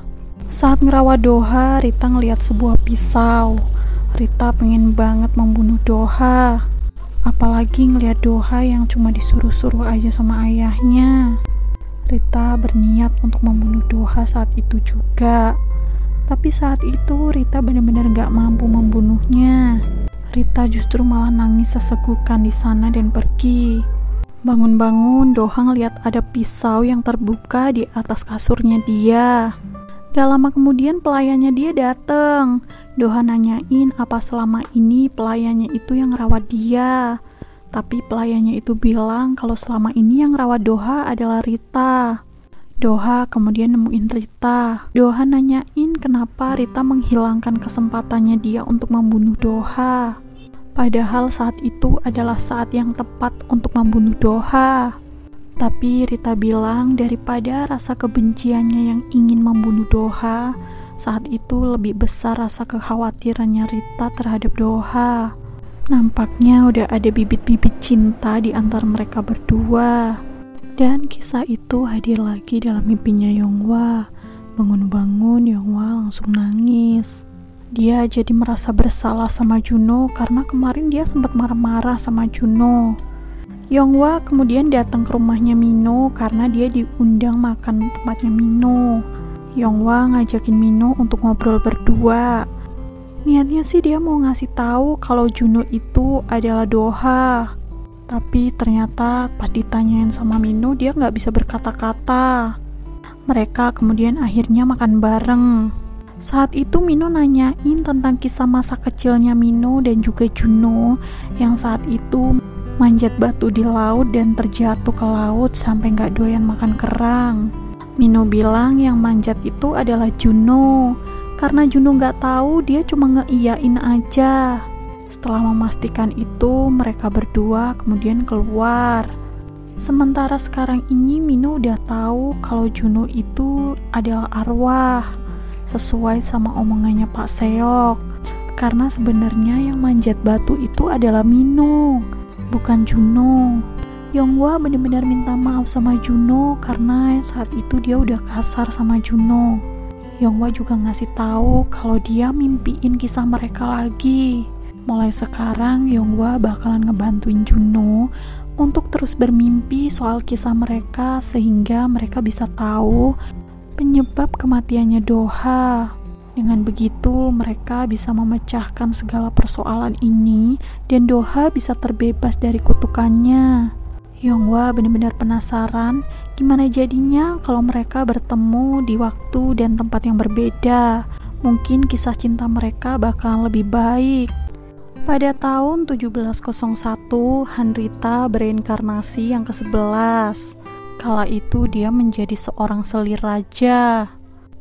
Saat ngerawat Doha, Rita ngeliat sebuah pisau. Rita pengen banget membunuh Doha, apalagi ngeliat Doha yang cuma disuruh-suruh aja sama ayahnya. Rita berniat untuk membunuh Doha saat itu juga. Tapi saat itu Rita benar-benar gak mampu membunuhnya. Rita justru malah nangis sesegukan di sana dan pergi. Bangun-bangun, Doha ngeliat ada pisau yang terbuka di atas kasurnya dia. Gak lama kemudian pelayannya dia dateng. Doha nanyain apa selama ini pelayannya itu yang ngerawat dia. Tapi pelayannya itu bilang kalau selama ini yang rawat Doha adalah Rita. Doha kemudian nemuin Rita. Doha nanyain kenapa Rita menghilangkan kesempatannya dia untuk membunuh Doha. Padahal saat itu adalah saat yang tepat untuk membunuh Doha. Tapi Rita bilang daripada rasa kebenciannya yang ingin membunuh Doha, saat itu lebih besar rasa kekhawatirannya Rita terhadap Doha. Nampaknya udah ada bibit-bibit cinta di antara mereka berdua. Dan kisah itu hadir lagi dalam mimpinya Yonghwa. Bangun-bangun Yonghwa langsung nangis. Dia jadi merasa bersalah sama Juno karena kemarin dia sempat marah-marah sama Juno. Yonghwa kemudian datang ke rumahnya Mino karena dia diundang makan tempatnya Mino. Yonghwa ngajakin Mino untuk ngobrol berdua. Niatnya sih dia mau ngasih tahu kalau Juno itu adalah Doha. Tapi ternyata pas ditanyain sama Mino dia nggak bisa berkata-kata. Mereka kemudian akhirnya makan bareng. Saat itu Mino nanyain tentang kisah masa kecilnya Mino dan juga Juno yang saat itu manjat batu di laut dan terjatuh ke laut sampai nggak doyan makan kerang. Mino bilang yang manjat itu adalah Juno. Karena Juno nggak tahu, dia cuma ngeiyain aja. Setelah memastikan itu, mereka berdua kemudian keluar. Sementara sekarang ini Mino udah tahu kalau Juno itu adalah arwah, sesuai sama omongannya Pak Seok. Karena sebenarnya yang manjat batu itu adalah Mino, bukan Juno. Yonghwa benar-benar minta maaf sama Juno karena saat itu dia udah kasar sama Juno. Yonghwa juga ngasih tahu kalau dia mimpiin kisah mereka lagi. Mulai sekarang Yonghwa bakalan ngebantuin Juno untuk terus bermimpi soal kisah mereka sehingga mereka bisa tahu penyebab kematiannya Doha. Dengan begitu mereka bisa memecahkan segala persoalan ini dan Doha bisa terbebas dari kutukannya. Yonghwa benar-benar penasaran gimana jadinya kalau mereka bertemu di waktu dan tempat yang berbeda. Mungkin kisah cinta mereka bakalan lebih baik. Pada tahun 1701, Hanrita bereinkarnasi yang ke-11. Kala itu dia menjadi seorang selir raja.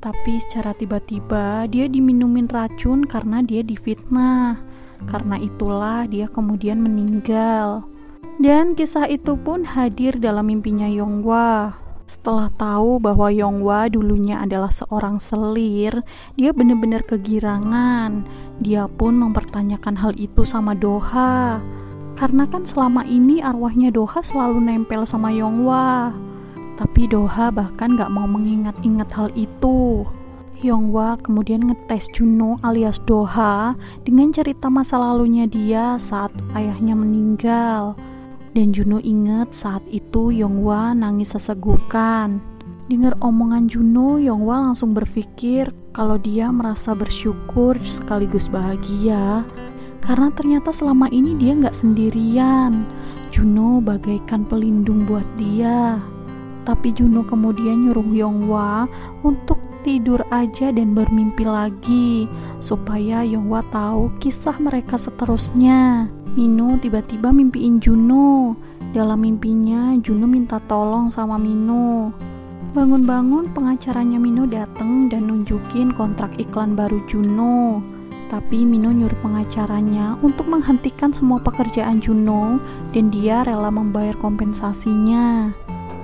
Tapi secara tiba-tiba dia diminumin racun karena dia difitnah. Karena itulah dia kemudian meninggal. Dan kisah itu pun hadir dalam mimpinya Yonghwa. Setelah tahu bahwa Yonghwa dulunya adalah seorang selir, dia benar-benar kegirangan. Dia pun mempertanyakan hal itu sama Doha. Karena kan selama ini arwahnya Doha selalu nempel sama Yonghwa. Tapi Doha bahkan gak mau mengingat-ingat hal itu. Yonghwa kemudian ngetes Juno alias Doha dengan cerita masa lalunya dia saat ayahnya meninggal. Dan Juno ingat saat itu Yonghwa nangis sesegukan. Dengar omongan Juno, Yonghwa langsung berpikir kalau dia merasa bersyukur sekaligus bahagia. Karena ternyata selama ini dia gak sendirian. Juno bagaikan pelindung buat dia. Tapi Juno kemudian nyuruh Yonghwa untuk tidur aja dan bermimpi lagi supaya Yonghwa tahu kisah mereka seterusnya. Mino tiba-tiba mimpiin Juno. Dalam mimpinya Juno minta tolong sama Mino. Bangun-bangun pengacaranya Mino datang dan nunjukin kontrak iklan baru Juno. Tapi Mino nyuruh pengacaranya untuk menghentikan semua pekerjaan Juno dan dia rela membayar kompensasinya.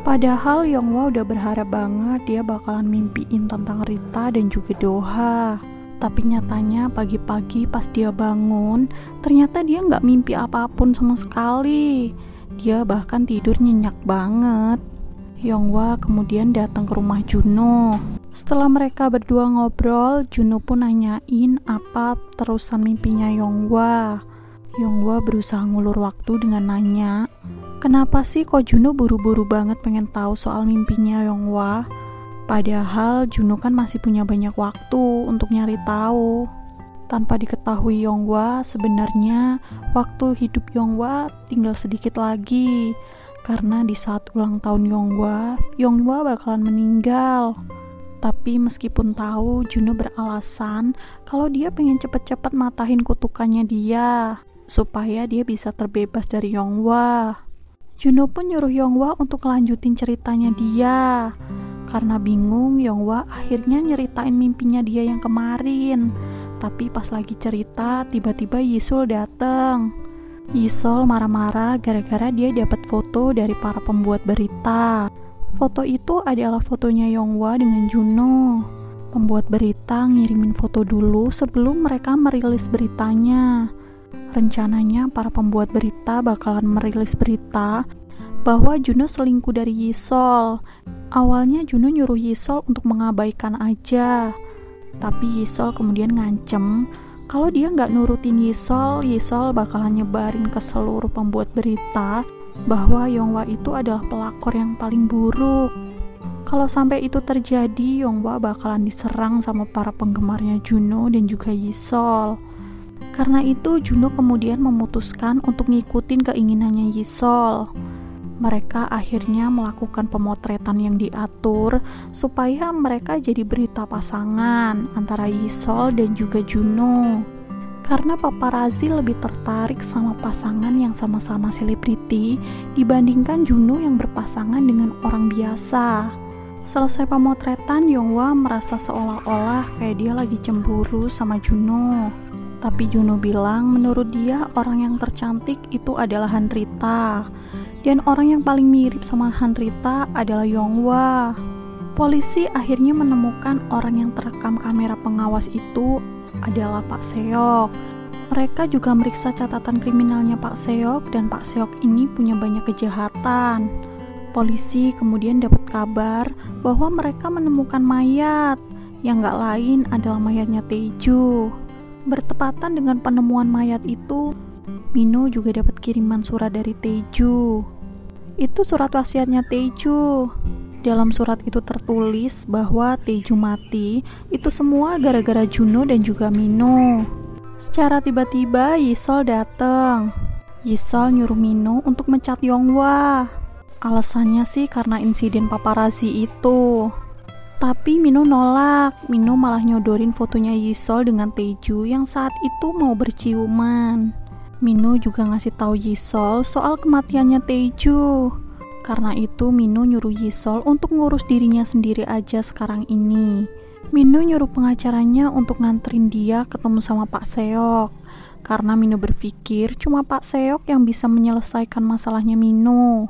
Padahal Yonghwa udah berharap banget dia bakalan mimpiin tentang Rita dan juga Doha. Tapi nyatanya pagi-pagi pas dia bangun, ternyata dia nggak mimpi apapun sama sekali. Dia bahkan tidur nyenyak banget. Yonghwa kemudian datang ke rumah Juno. Setelah mereka berdua ngobrol, Juno pun nanyain apa terusan mimpinya Yonghwa. Yonghwa berusaha ngulur waktu dengan nanya, kenapa sih kok Juno buru-buru banget pengen tahu soal mimpinya Yonghwa? Padahal Juno kan masih punya banyak waktu untuk nyari tahu. Tanpa diketahui Yonghwa, sebenarnya waktu hidup Yonghwa tinggal sedikit lagi. Karena di saat ulang tahun Yonghwa bakalan meninggal. Tapi meskipun tahu, Juno beralasan kalau dia pengen cepet-cepet matahin kutukannya dia, supaya dia bisa terbebas dari Yonghwa. Juno pun nyuruh Yonghwa untuk lanjutin ceritanya dia. Karena bingung, Yonghwa akhirnya nyeritain mimpinya dia yang kemarin. Tapi pas lagi cerita, tiba-tiba Yisul dateng. Yisul marah-marah gara-gara dia dapat foto dari para pembuat berita. Foto itu adalah fotonya Yonghwa dengan Juno. Pembuat berita ngirimin foto dulu sebelum mereka merilis beritanya. Rencananya para pembuat berita bakalan merilis berita bahwa Juno selingkuh dari Yisul. Awalnya Juno nyuruh Yisul untuk mengabaikan aja. Tapi Yisul kemudian ngancem kalau dia nggak nurutin Yisul bakalan nyebarin ke seluruh pembuat berita bahwa Yonghwa itu adalah pelakor yang paling buruk. Kalau sampai itu terjadi, Yonghwa bakalan diserang sama para penggemarnya Juno dan juga Yisul. Karena itu Juno kemudian memutuskan untuk ngikutin keinginannya Yisul. Mereka akhirnya melakukan pemotretan yang diatur supaya mereka jadi berita pasangan antara Yisul dan juga Juno. Karena paparazzi lebih tertarik sama pasangan yang sama-sama selebriti dibandingkan Juno yang berpasangan dengan orang biasa. Selesai pemotretan, Yonghwa merasa seolah-olah kayak dia lagi cemburu sama Juno. Tapi Juno bilang menurut dia orang yang tercantik itu adalah Hanrita. Dan orang yang paling mirip sama Hanrita adalah Yonghwa. Polisi akhirnya menemukan orang yang terekam kamera pengawas itu adalah Pak Seok. Mereka juga meriksa catatan kriminalnya Pak Seok dan Pak Seok ini punya banyak kejahatan. Polisi kemudian dapat kabar bahwa mereka menemukan mayat yang gak lain adalah mayatnya Taeju. Bertepatan dengan penemuan mayat itu, Mino juga dapat kiriman surat dari Taeju. Itu surat wasiatnya Taeju. Dalam surat itu tertulis bahwa Taeju mati itu semua gara-gara Juno dan juga Mino. Secara tiba-tiba Yisul datang. Yisul nyuruh Mino untuk mencat Yonghwa. Alasannya sih karena insiden paparazzi itu. Tapi Mino nolak. Mino malah nyodorin fotonya Yisul dengan Taeju yang saat itu mau berciuman. Mino juga ngasih tahu Yisul soal kematiannya Taeju. Karena itu Mino nyuruh Yisul untuk ngurus dirinya sendiri aja sekarang ini. Mino nyuruh pengacaranya untuk nganterin dia ketemu sama Pak Seok. Karena Mino berpikir cuma Pak Seok yang bisa menyelesaikan masalahnya Mino.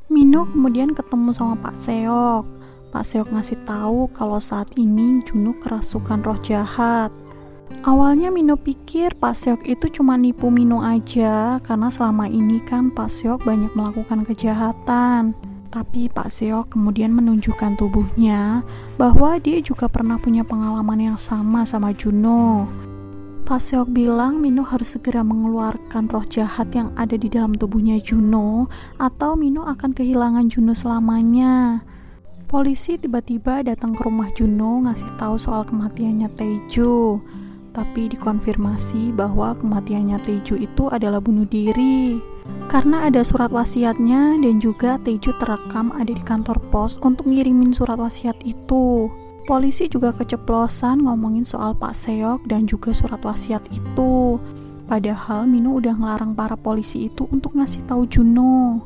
Mino kemudian ketemu sama Pak Seok. Pak Seok ngasih tahu kalau saat ini Juno kerasukan roh jahat. Awalnya Mino pikir Pak Seok itu cuma nipu Mino aja, karena selama ini kan Pak Seok banyak melakukan kejahatan. Tapi Pak Seok kemudian menunjukkan tubuhnya bahwa dia juga pernah punya pengalaman yang sama Juno. Pak Seok bilang Mino harus segera mengeluarkan roh jahat yang ada di dalam tubuhnya Juno, atau Mino akan kehilangan Juno selamanya. Polisi tiba-tiba datang ke rumah Juno ngasih tahu soal kematiannya Taeju. Tapi dikonfirmasi bahwa kematiannya Taeju itu adalah bunuh diri. Karena ada surat wasiatnya dan juga Taeju terekam ada di kantor pos untuk ngirimin surat wasiat itu. Polisi juga keceplosan ngomongin soal Pak Seok dan juga surat wasiat itu. Padahal Mino udah ngelarang para polisi itu untuk ngasih tahu Juno.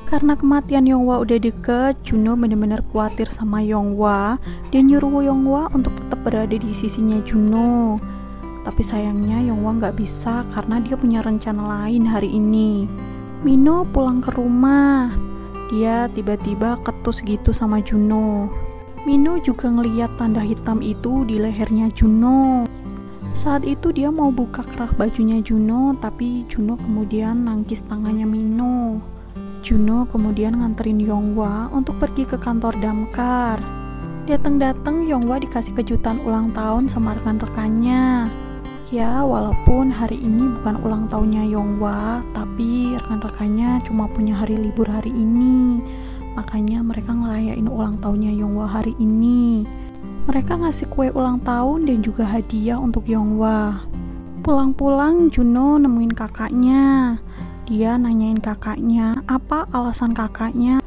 Karena kematian Yonghwa udah deket, Juno benar-benar khawatir sama Yonghwa dan nyuruh Yonghwa untuk tetap berada di sisinya Juno. Tapi sayangnya Yonghwa nggak bisa karena dia punya rencana lain hari ini. Mino pulang ke rumah. Dia tiba-tiba ketus gitu sama Juno. Mino juga ngeliat tanda hitam itu di lehernya Juno. Saat itu dia mau buka kerah bajunya Juno, tapi Juno kemudian nangkis tangannya Mino. Juno kemudian nganterin Yonghwa untuk pergi ke kantor damkar. Datang-datang Yonghwa dikasih kejutan ulang tahun sama rekan-rekannya. Ya, walaupun hari ini bukan ulang tahunnya Yonghwa, tapi rekan-rekannya cuma punya hari libur hari ini. Makanya mereka ngerayain ulang tahunnya Yonghwa hari ini. Mereka ngasih kue ulang tahun dan juga hadiah untuk Yonghwa. Pulang-pulang Juno nemuin kakaknya. Dia nanyain kakaknya apa alasan kakaknya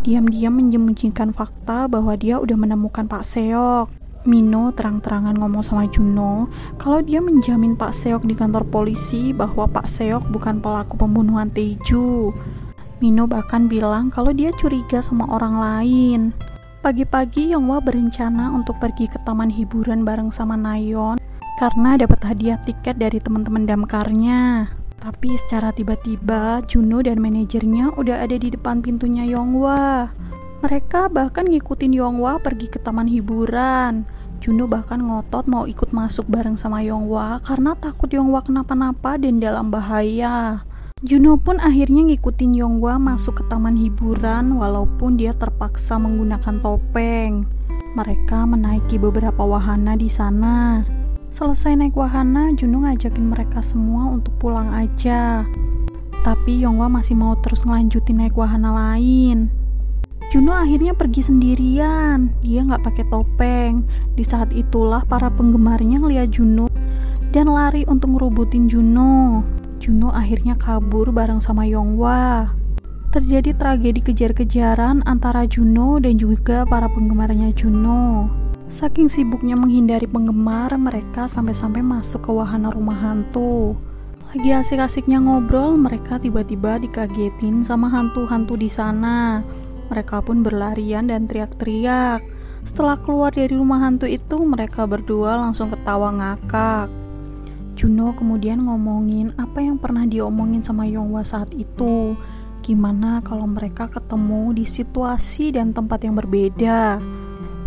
diam-diam menyembunyikan fakta bahwa dia udah menemukan Pak Seok. Mino terang-terangan ngomong sama Juno kalau dia menjamin Pak Seok di kantor polisi bahwa Pak Seok bukan pelaku pembunuhan Taeju. Mino bahkan bilang kalau dia curiga sama orang lain. Pagi-pagi Yonghwa berencana untuk pergi ke taman hiburan bareng sama Nayeon karena dapat hadiah tiket dari teman-teman damkarnya. Tapi secara tiba-tiba Juno dan manajernya udah ada di depan pintunya Yonghwa. Mereka bahkan ngikutin Yonghwa pergi ke taman hiburan. Juno bahkan ngotot mau ikut masuk bareng sama Yonghwa karena takut Yonghwa kenapa-napa dan dalam bahaya. Juno pun akhirnya ngikutin Yonghwa masuk ke taman hiburan walaupun dia terpaksa menggunakan topeng. Mereka menaiki beberapa wahana di sana. Selesai naik wahana, Juno ngajakin mereka semua untuk pulang aja. Tapi Yonghwa masih mau terus ngelanjutin naik wahana lain. Juno akhirnya pergi sendirian. Dia nggak pakai topeng. Di saat itulah para penggemarnya ngeliat Juno dan lari untuk ngerubutin Juno. Juno akhirnya kabur bareng sama Yonghwa. Terjadi tragedi kejar-kejaran antara Juno dan juga para penggemarnya Juno. Saking sibuknya menghindari penggemar, mereka sampai-sampai masuk ke wahana rumah hantu. Lagi asik-asiknya ngobrol, mereka tiba-tiba dikagetin sama hantu-hantu di sana. Mereka pun berlarian dan teriak-teriak. Setelah keluar dari rumah hantu itu, mereka berdua langsung ketawa ngakak. Juno kemudian ngomongin apa yang pernah diomongin sama Yonghwa saat itu. Gimana kalau mereka ketemu di situasi dan tempat yang berbeda.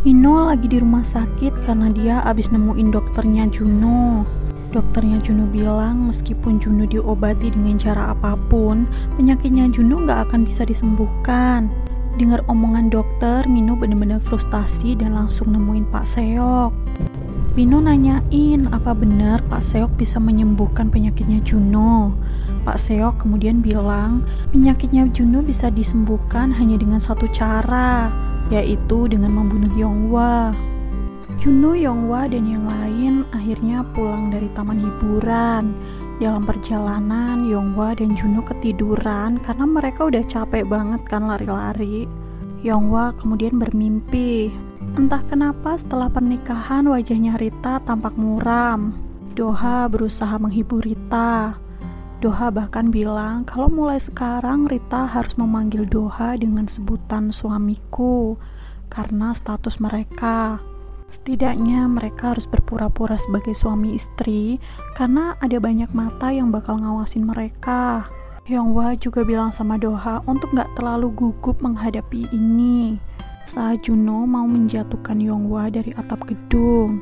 Mino lagi di rumah sakit karena dia abis nemuin dokternya Juno. Dokternya Juno bilang meskipun Juno diobati dengan cara apapun, penyakitnya Juno gak akan bisa disembuhkan. Dengar omongan dokter, Mino benar-benar frustasi dan langsung nemuin Pak Seok. Mino nanyain apa benar Pak Seok bisa menyembuhkan penyakitnya Juno. Pak Seok kemudian bilang penyakitnya Juno bisa disembuhkan hanya dengan satu cara, yaitu dengan membunuh Yonghwa. Juno, Yonghwa, dan yang lain akhirnya pulang dari taman hiburan. Dalam perjalanan, Yonghwa dan Juno ketiduran karena mereka udah capek banget kan lari-lari. Yonghwa kemudian bermimpi. Entah kenapa setelah pernikahan wajahnya Rita tampak muram. Doha berusaha menghibur Rita. Doha bahkan bilang kalau mulai sekarang Rita harus memanggil Doha dengan sebutan suamiku karena status mereka. Setidaknya mereka harus berpura-pura sebagai suami istri karena ada banyak mata yang bakal ngawasin mereka. Yonghwa juga bilang sama Doha untuk gak terlalu gugup menghadapi ini. Saat Juno mau menjatuhkan Yonghwa dari atap gedung.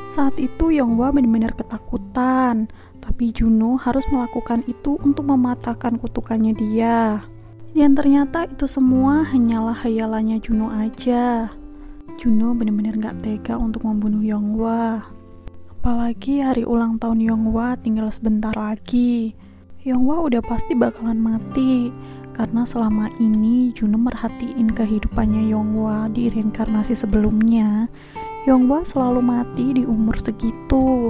Saat itu Yonghwa benar-benar ketakutan, tapi Juno harus melakukan itu untuk mematahkan kutukannya dia. Dan ternyata itu semua hanyalah hayalannya Juno aja. Juno benar-benar gak tega untuk membunuh Yonghwa. Apalagi hari ulang tahun Yonghwa tinggal sebentar lagi. Yonghwa udah pasti bakalan mati. Karena selama ini Juno merhatiin kehidupannya Yonghwa di reinkarnasi sebelumnya. Yonghwa selalu mati di umur segitu.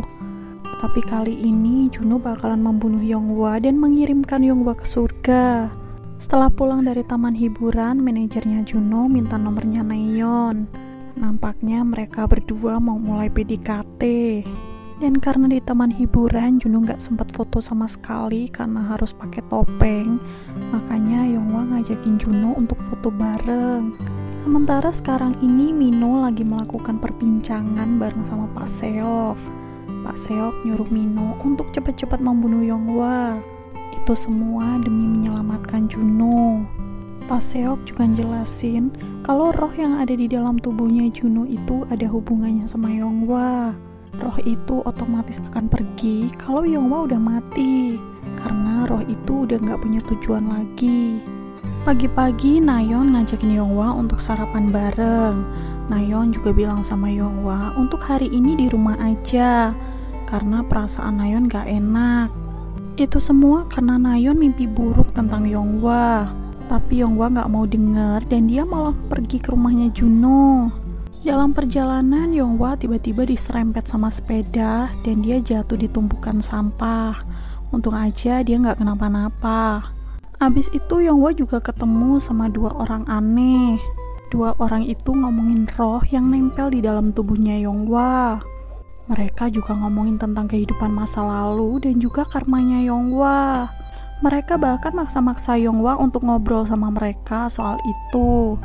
Tapi kali ini Juno bakalan membunuh Yonghwa dan mengirimkan Yonghwa ke surga. Setelah pulang dari taman hiburan, manajernya Juno minta nomornya Nayeon. Nampaknya mereka berdua mau mulai PDKT. Dan karena di taman hiburan Juno gak sempat foto sama sekali karena harus pakai topeng, makanya Yonghwa ngajakin Juno untuk foto bareng. Sementara sekarang ini Mino lagi melakukan perbincangan bareng sama Pak Seok. Pak Seok nyuruh Mino untuk cepat-cepat membunuh Yonghwa. Itu semua demi menyelamatkan Juno. Pak Seok juga jelasin kalau roh yang ada di dalam tubuhnya Juno itu ada hubungannya sama Yonghwa. Roh itu otomatis akan pergi kalau Yonghwa udah mati, karena roh itu udah gak punya tujuan lagi. Pagi-pagi Nayeon ngajakin Yonghwa untuk sarapan bareng. Nayeon juga bilang sama Yonghwa untuk hari ini di rumah aja, karena perasaan Nayeon gak enak. Itu semua karena Nayeon mimpi buruk tentang Yonghwa. Tapi Yonghwa gak mau denger dan dia malah pergi ke rumahnya Juno. Dalam perjalanan Yonghwa tiba-tiba diserempet sama sepeda dan dia jatuh di tumpukan sampah. Untung aja dia gak kenapa-napa. Abis itu Yonghwa juga ketemu sama 2 orang aneh. 2 orang itu ngomongin roh yang nempel di dalam tubuhnya Yonghwa. Mereka juga ngomongin tentang kehidupan masa lalu dan juga karmanya Yonghwa. Mereka bahkan maksa-maksa Yonghwa untuk ngobrol sama mereka soal itu.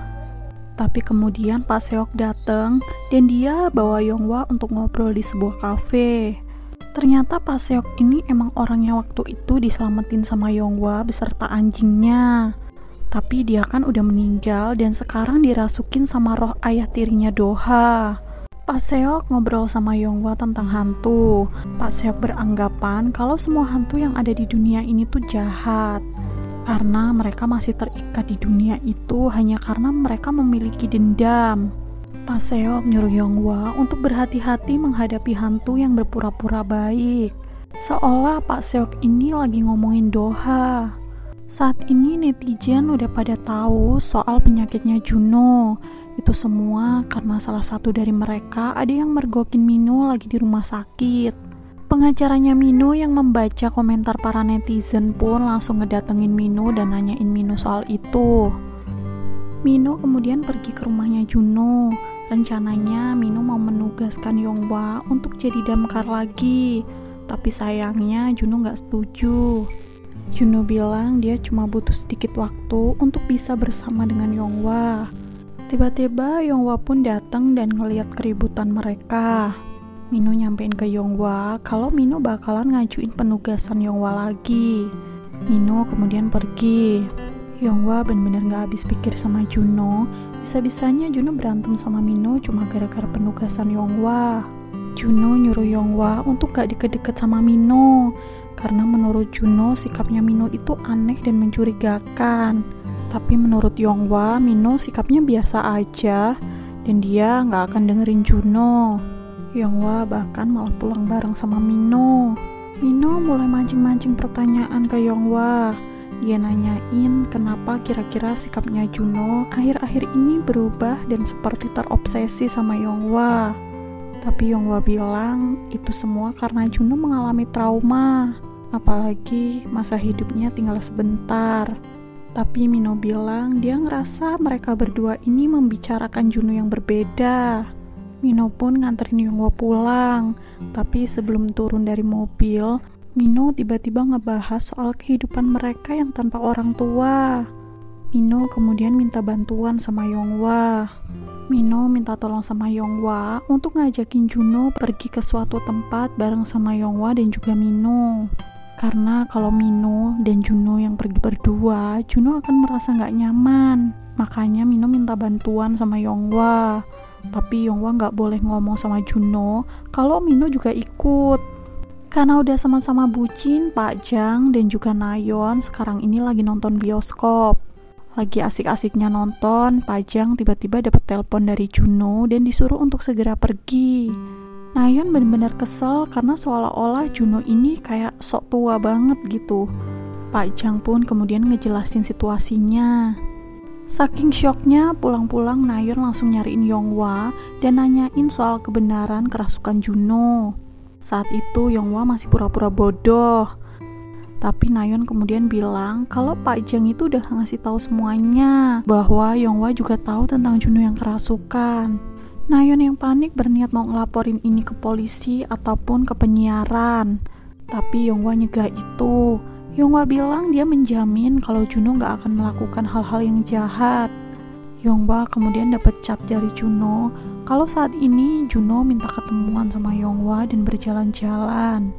Tapi kemudian Pak Seok datang dan dia bawa Yonghwa untuk ngobrol di sebuah kafe. Ternyata Pak Seok ini emang orangnya waktu itu diselamatin sama Yonghwa beserta anjingnya. Tapi dia kan udah meninggal dan sekarang dirasukin sama roh ayah tirinya Doha. Pak Seok ngobrol sama Yonghwa tentang hantu. Pak Seok beranggapan kalau semua hantu yang ada di dunia ini tuh jahat, karena mereka masih terikat di dunia itu hanya karena mereka memiliki dendam. Pak Seok nyuruh Yonghwa untuk berhati-hati menghadapi hantu yang berpura-pura baik, seolah Pak Seok ini lagi ngomongin Doha. Saat ini netizen udah pada tahu soal penyakitnya Juno. Itu semua karena salah satu dari mereka ada yang mergokin Mino lagi di rumah sakit. Pengacaranya Mino yang membaca komentar para netizen pun langsung ngedatengin Mino dan nanyain Mino soal itu. Mino kemudian pergi ke rumahnya Juno. Rencananya Mino mau menugaskan Yonghwa untuk jadi damkar lagi. Tapi sayangnya Juno gak setuju. Juno bilang dia cuma butuh sedikit waktu untuk bisa bersama dengan Yonghwa. Tiba-tiba Yonghwa pun datang dan ngeliat keributan mereka. Mino nyampein ke Yonghwa kalau Mino bakalan ngajuin penugasan Yonghwa lagi. Mino kemudian pergi. Yonghwa bener-bener gak habis pikir sama Juno. Bisa-bisanya Juno berantem sama Mino cuma gara-gara penugasan Yonghwa. Juno nyuruh Yonghwa untuk gak deket-deket sama Mino, karena menurut Juno sikapnya Mino itu aneh dan mencurigakan. Tapi menurut Yonghwa, Mino sikapnya biasa aja dan dia gak akan dengerin Juno. Yonghwa bahkan malah pulang bareng sama Mino. Mino mulai mancing-mancing pertanyaan ke Yonghwa. Dia nanyain kenapa kira-kira sikapnya Juno akhir-akhir ini berubah dan seperti terobsesi sama Yonghwa. Tapi Yonghwa bilang itu semua karena Juno mengalami trauma, apalagi masa hidupnya tinggal sebentar. Tapi Mino bilang dia ngerasa mereka berdua ini membicarakan Juno yang berbeda. Mino pun nganterin Yonghwa pulang. Tapi sebelum turun dari mobil, Mino tiba-tiba ngebahas soal kehidupan mereka yang tanpa orang tua. Mino kemudian minta bantuan sama Yonghwa. Mino minta tolong sama Yonghwa untuk ngajakin Juno pergi ke suatu tempat bareng sama Yonghwa dan juga Mino. Karena kalau Mino dan Juno yang pergi berdua, Juno akan merasa gak nyaman. Makanya Mino minta bantuan sama Yonghwa. Tapi Yonghwa gak boleh ngomong sama Juno kalau Mino juga ikut. Karena udah sama-sama bucin, Pak Jang dan juga Nayeon sekarang ini lagi nonton bioskop. Lagi asik-asiknya nonton, Pak Jang tiba-tiba dapat telepon dari Juno dan disuruh untuk segera pergi. Nayeon benar-benar kesel karena seolah-olah Juno ini kayak sok tua banget gitu. Pak Jang pun kemudian ngejelasin situasinya. Saking syoknya, pulang-pulang Nayeon langsung nyariin Yonghwa dan nanyain soal kebenaran kerasukan Juno. Saat itu Yonghwa masih pura-pura bodoh. Tapi Nayeon kemudian bilang kalau Pak Jang itu udah ngasih tahu semuanya, bahwa Yonghwa juga tahu tentang Juno yang kerasukan. Nayeon yang panik berniat mau ngelaporin ini ke polisi ataupun ke penyiaran. Tapi Yonghwa nyegah itu. Yonghwa bilang dia menjamin kalau Juno gak akan melakukan hal-hal yang jahat. Yonghwa kemudian dapat chat dari Juno kalau saat ini Juno minta ketemuan sama Yonghwa dan berjalan-jalan.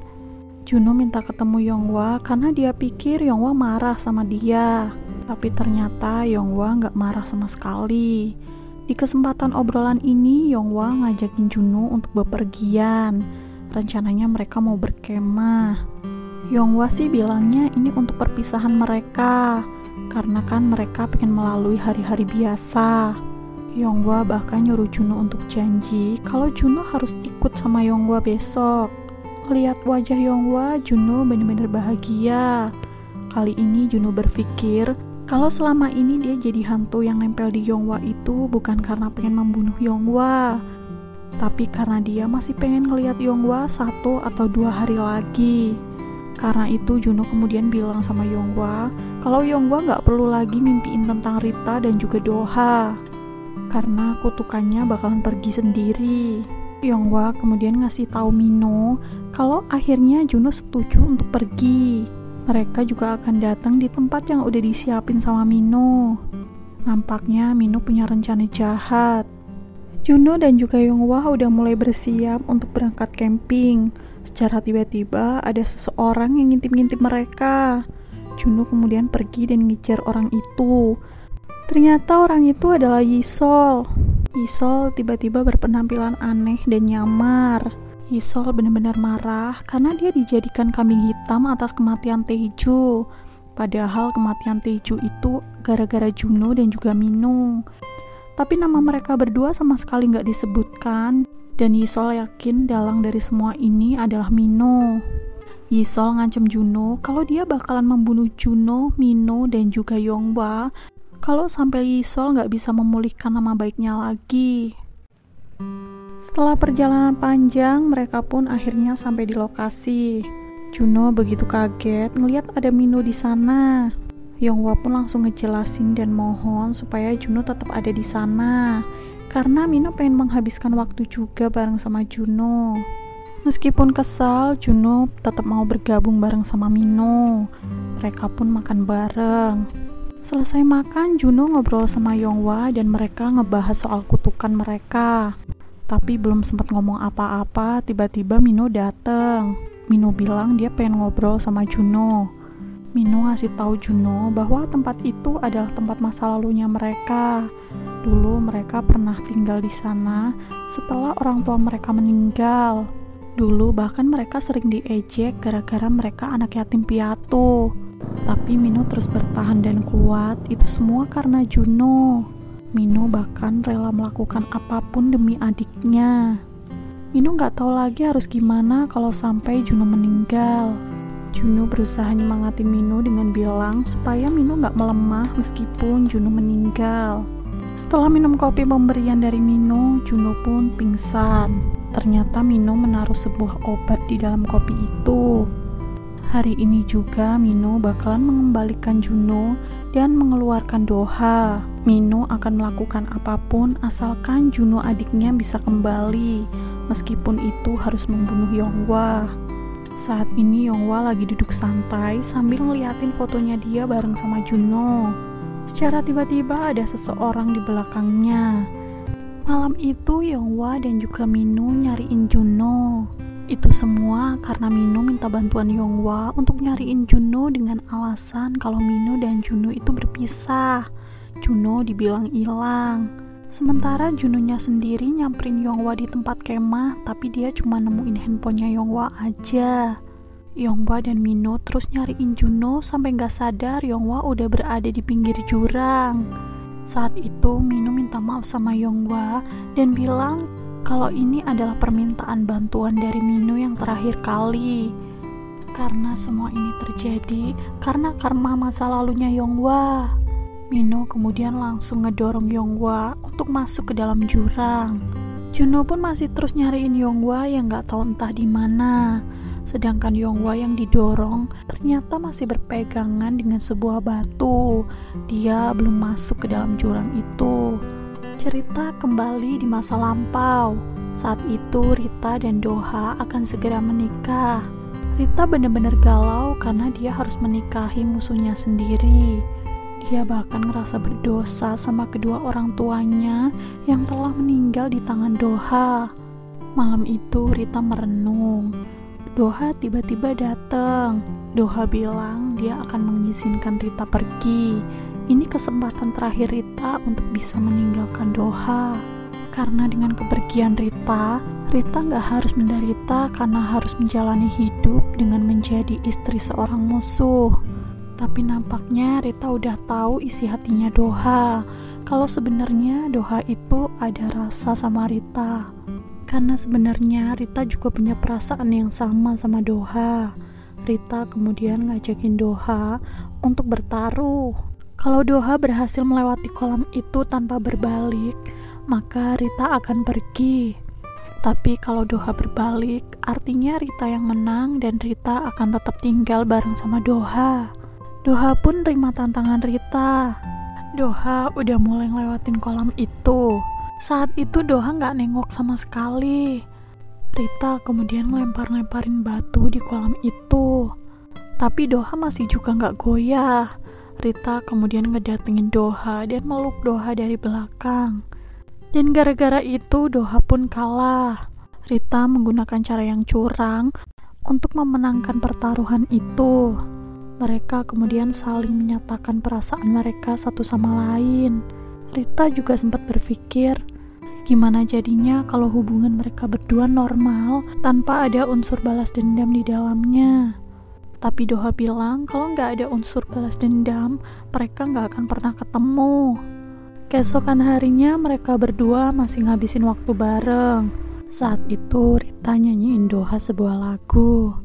Juno minta ketemu Yonghwa karena dia pikir Yonghwa marah sama dia. Tapi ternyata Yonghwa nggak marah sama sekali. Di kesempatan obrolan ini, Yonghwa ngajakin Juno untuk bepergian. Rencananya mereka mau berkemah. Yonghwa sih bilangnya ini untuk perpisahan mereka, karena kan mereka pengen melalui hari-hari biasa. Yonghwa bahkan nyuruh Juno untuk janji kalau Juno harus ikut sama Yonghwa besok. Lihat wajah Yonghwa, Juno benar-benar bahagia. Kali ini Juno berpikir kalau selama ini dia jadi hantu yang nempel di Yonghwa itu bukan karena pengen membunuh Yonghwa, tapi karena dia masih pengen ngelihat Yonghwa 1 atau 2 hari lagi. Karena itu Juno kemudian bilang sama Yonghwa kalau Yonghwa gak perlu lagi mimpiin tentang Rita dan juga Doha, karena kutukannya bakalan pergi sendiri. Yonghwa kemudian ngasih tahu Mino kalau akhirnya Juno setuju untuk pergi. Mereka juga akan datang di tempat yang udah disiapin sama Mino. Nampaknya Mino punya rencana jahat. Juno dan juga Yonghwa udah mulai bersiap untuk berangkat camping. Secara tiba-tiba ada seseorang yang ngintip-ngintip mereka. Juno kemudian pergi dan ngejar orang itu. Ternyata orang itu adalah Yisol. Yisol tiba-tiba berpenampilan aneh dan nyamar. Yisol benar-benar marah karena dia dijadikan kambing hitam atas kematian Taeju. Padahal kematian Taeju itu gara-gara Juno dan juga Mino. Tapi nama mereka berdua sama sekali nggak disebutkan, dan Yisol yakin dalang dari semua ini adalah Mino. Yisol ngancem Juno kalau dia bakalan membunuh Juno, Mino, dan juga Yonghwa kalau sampai Yisol nggak bisa memulihkan nama baiknya lagi. Setelah perjalanan panjang, mereka pun akhirnya sampai di lokasi. Juno begitu kaget ngelihat ada Mino di sana. Yonghwa pun langsung ngejelasin dan mohon supaya Juno tetap ada di sana, karena Mino pengen menghabiskan waktu juga bareng sama Juno. Meskipun kesal, Juno tetap mau bergabung bareng sama Mino. Mereka pun makan bareng. Selesai makan, Juno ngobrol sama Yonghwa dan mereka ngebahas soal kutukan mereka. Tapi belum sempat ngomong apa-apa, tiba-tiba Mino dateng. Mino bilang dia pengen ngobrol sama Juno. Mino ngasih tahu Juno bahwa tempat itu adalah tempat masa lalunya mereka. Dulu mereka pernah tinggal di sana setelah orang tua mereka meninggal. Dulu bahkan mereka sering diejek gara-gara mereka anak yatim piatu. Tapi Mino terus bertahan dan kuat, itu semua karena Juno. Mino bahkan rela melakukan apapun demi adiknya. Mino gak tahu lagi harus gimana kalau sampai Juno meninggal. Juno berusaha nyemangati Mino dengan bilang supaya Mino gak melemah meskipun Juno meninggal. Setelah minum kopi pemberian dari Mino, Juno pun pingsan. Ternyata Mino menaruh sebuah obat di dalam kopi itu. Hari ini juga Mino bakalan mengembalikan Juno dan mengeluarkan Doha. Mino akan melakukan apapun asalkan Juno adiknya bisa kembali, meskipun itu harus membunuh Yonghwa. Saat ini Yonghwa lagi duduk santai sambil ngeliatin fotonya dia bareng sama Juno. Secara tiba-tiba ada seseorang di belakangnya. Malam itu Yonghwa dan juga Mino nyariin Juno. Itu semua karena Mino minta bantuan Yonghwa untuk nyariin Juno dengan alasan kalau Mino dan Juno itu berpisah. Juno dibilang hilang. Sementara Junonya sendiri nyamperin Yonghwa di tempat kemah, tapi dia cuma nemuin handphonenya Yonghwa aja. Yonghwa dan Mino terus nyariin Juno sampai gak sadar Yonghwa udah berada di pinggir jurang. Saat itu Mino minta maaf sama Yonghwa dan bilang kalau ini adalah permintaan bantuan dari Mino yang terakhir kali. Karena semua ini terjadi karena karma masa lalunya Yonghwa. Mino kemudian langsung ngedorong Yonghwa untuk masuk ke dalam jurang. Juno pun masih terus nyariin Yonghwa yang gak tahu entah di mana. Sedangkan Yonghwa yang didorong ternyata masih berpegangan dengan sebuah batu. Dia belum masuk ke dalam jurang itu. Cerita kembali di masa lampau. Saat itu Rita dan Doha akan segera menikah. Rita benar-benar galau karena dia harus menikahi musuhnya sendiri. Dia bahkan ngerasa berdosa sama kedua orang tuanya yang telah meninggal di tangan Doha. Malam itu Rita merenung. Doha tiba-tiba datang. Doha bilang dia akan mengizinkan Rita pergi. ini kesempatan terakhir Rita untuk bisa meninggalkan Doha. Karena dengan kepergian Rita nggak harus menderita karena harus menjalani hidup dengan menjadi istri seorang musuh. Tapi nampaknya Rita udah tahu isi hatinya Doha, kalau sebenarnya Doha itu ada rasa sama Rita. Karena sebenarnya Rita juga punya perasaan yang sama Doha. Rita kemudian ngajakin Doha untuk bertaruh. Kalau Doha berhasil melewati kolam itu tanpa berbalik, maka Rita akan pergi. Tapi kalau Doha berbalik, artinya Rita yang menang dan Rita akan tetap tinggal bareng sama Doha. Doha pun terima tantangan Rita. Doha udah mulai ngelewatin kolam itu. Saat itu Doha gak nengok sama sekali. Rita kemudian lempar-lemparin batu di kolam itu. Tapi Doha masih juga gak goyah. Rita kemudian ngedatengin Doha dan meluk Doha dari belakang. Dan gara-gara itu Doha pun kalah. Rita menggunakan cara yang curang untuk memenangkan pertaruhan itu. Mereka kemudian saling menyatakan perasaan mereka satu sama lain. Rita juga sempat berpikir, gimana jadinya kalau hubungan mereka berdua normal tanpa ada unsur balas dendam di dalamnya. Tapi Doha bilang kalau nggak ada unsur balas dendam, mereka nggak akan pernah ketemu. Keesokan harinya mereka berdua masih ngabisin waktu bareng. Saat itu Rita nyanyiin Doha sebuah lagu.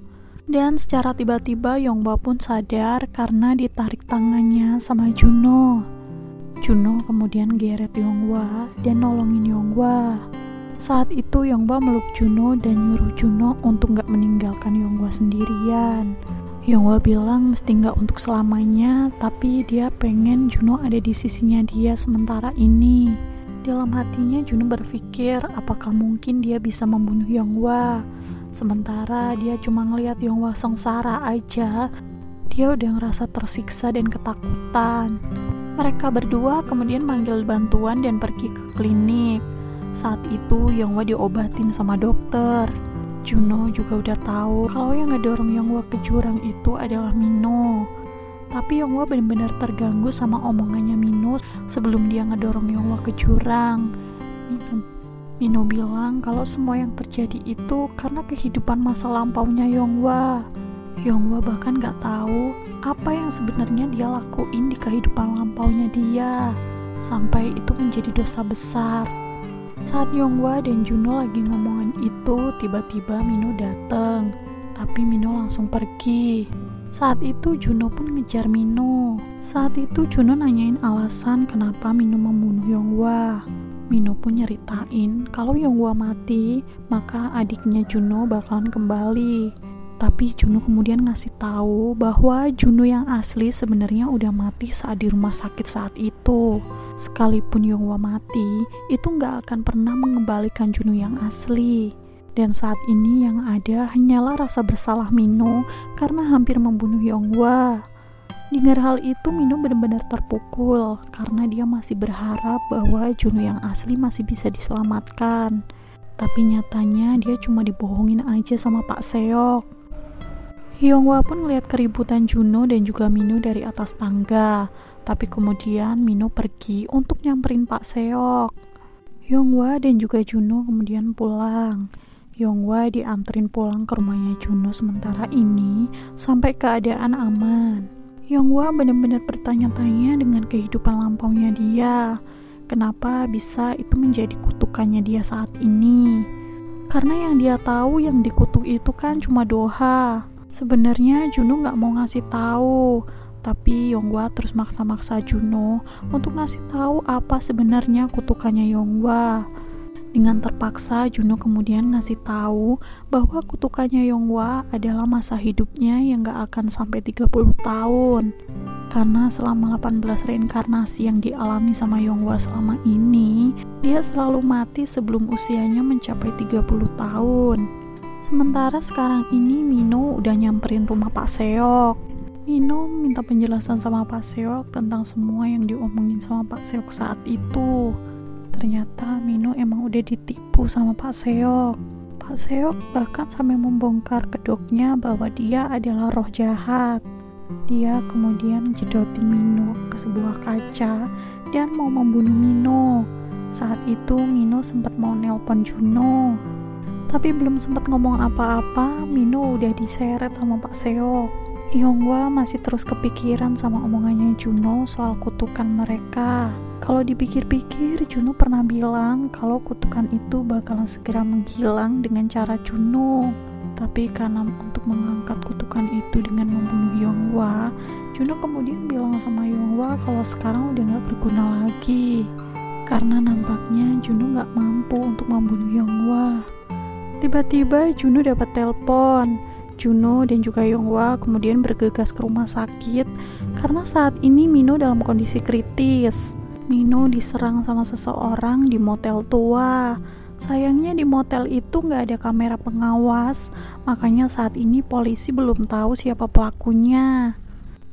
Dan secara tiba-tiba Yonghwa pun sadar karena ditarik tangannya sama Juno. Juno kemudian geret Yonghwa dan nolongin Yonghwa. Saat itu Yonghwa meluk Juno dan nyuruh Juno untuk gak meninggalkan Yonghwa sendirian. Yonghwa bilang mesti gak untuk selamanya, tapi dia pengen Juno ada di sisinya dia sementara ini. Dalam hatinya Juno berpikir apakah mungkin dia bisa membunuh Yonghwa. Sementara dia cuma ngeliat Yonghwa sengsara aja, dia udah ngerasa tersiksa dan ketakutan. Mereka berdua kemudian manggil bantuan dan pergi ke klinik. Saat itu Yonghwa diobatin sama dokter. Juno juga udah tahu kalau yang ngedorong Yonghwa ke jurang itu adalah Mino. Tapi Yonghwa benar-benar terganggu sama omongannya Mino sebelum dia ngedorong Yonghwa ke jurang. Mino bilang kalau semua yang terjadi itu karena kehidupan masa lampaunya Yonghwa. Yonghwa bahkan gak tahu apa yang sebenarnya dia lakuin di kehidupan lampaunya dia, sampai itu menjadi dosa besar. Saat Yonghwa dan Juno lagi ngomongin itu, tiba-tiba Mino dateng, tapi Mino langsung pergi. Saat itu Juno pun ngejar Mino. Saat itu Juno nanyain alasan kenapa Mino membunuh Yonghwa. Mino pun nyeritain kalau Yonghwa mati, maka adiknya Juno bakalan kembali. Tapi Juno kemudian ngasih tahu bahwa Juno yang asli sebenarnya udah mati saat di rumah sakit saat itu. Sekalipun Yonghwa mati, itu nggak akan pernah mengembalikan Juno yang asli. Dan saat ini yang ada hanyalah rasa bersalah Mino karena hampir membunuh Yonghwa. Dengar hal itu Mino benar-benar terpukul karena dia masih berharap bahwa Juno yang asli masih bisa diselamatkan. Tapi nyatanya dia cuma dibohongin aja sama Pak Seok. Yonghwa pun melihat keributan Juno dan juga Mino dari atas tangga. Tapi kemudian Mino pergi untuk nyamperin Pak Seok. Yonghwa dan juga Juno kemudian pulang. Yonghwa dianterin pulang ke rumahnya Juno sementara ini sampai keadaan aman. Yonghwa benar-benar bertanya-tanya dengan kehidupan lampaunya dia. Kenapa bisa itu menjadi kutukannya dia saat ini? Karena yang dia tahu yang dikutuk itu kan cuma Doha. Sebenarnya Juno gak mau ngasih tahu, tapi Yonghwa terus maksa-maksa Juno untuk ngasih tahu apa sebenarnya kutukannya Yonghwa. Dengan terpaksa Juno kemudian ngasih tahu bahwa kutukannya Yonghwa adalah masa hidupnya yang gak akan sampai 30 tahun. Karena selama 18 reinkarnasi yang dialami sama Yonghwa selama ini, dia selalu mati sebelum usianya mencapai 30 tahun. Sementara sekarang ini Mino udah nyamperin rumah Pak Seok. Mino minta penjelasan sama Pak Seok tentang semua yang diomongin sama Pak Seok saat itu. Ternyata Mino emang udah ditipu sama Pak Seok. Pak Seok bahkan sampai membongkar kedoknya bahwa dia adalah roh jahat. Dia kemudian jedotin Mino ke sebuah kaca dan mau membunuh Mino. Saat itu Mino sempat mau nelpon Juno, tapi belum sempat ngomong apa-apa, Mino udah diseret sama Pak Seok. Yonghwa masih terus kepikiran sama omongannya Juno soal kutukan mereka. Kalau dipikir-pikir, Juno pernah bilang kalau kutukan itu bakalan segera menghilang dengan cara Juno. Tapi karena untuk mengangkat kutukan itu dengan membunuh Yonghwa, Juno kemudian bilang sama Yonghwa kalau sekarang udah gak berguna lagi. Karena nampaknya Juno gak mampu untuk membunuh Yonghwa. Tiba-tiba Juno dapat telepon. Juno dan juga Yonghwa kemudian bergegas ke rumah sakit karena saat ini Mino dalam kondisi kritis. Mino diserang sama seseorang di motel tua. Sayangnya di motel itu gak ada kamera pengawas, makanya saat ini polisi belum tahu siapa pelakunya.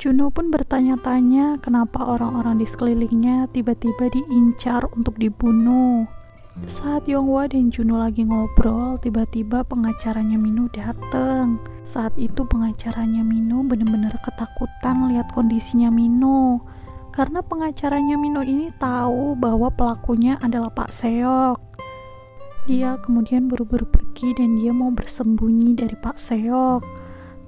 Juno pun bertanya-tanya kenapa orang-orang di sekelilingnya tiba-tiba diincar untuk dibunuh. Saat Yonghwa dan Juno lagi ngobrol, tiba-tiba pengacaranya Mino datang. Saat itu pengacaranya Mino benar-benar ketakutan lihat kondisinya Mino. Karena pengacaranya Mino ini tahu bahwa pelakunya adalah Pak Seok. Dia kemudian buru-buru pergi dan dia mau bersembunyi dari Pak Seok.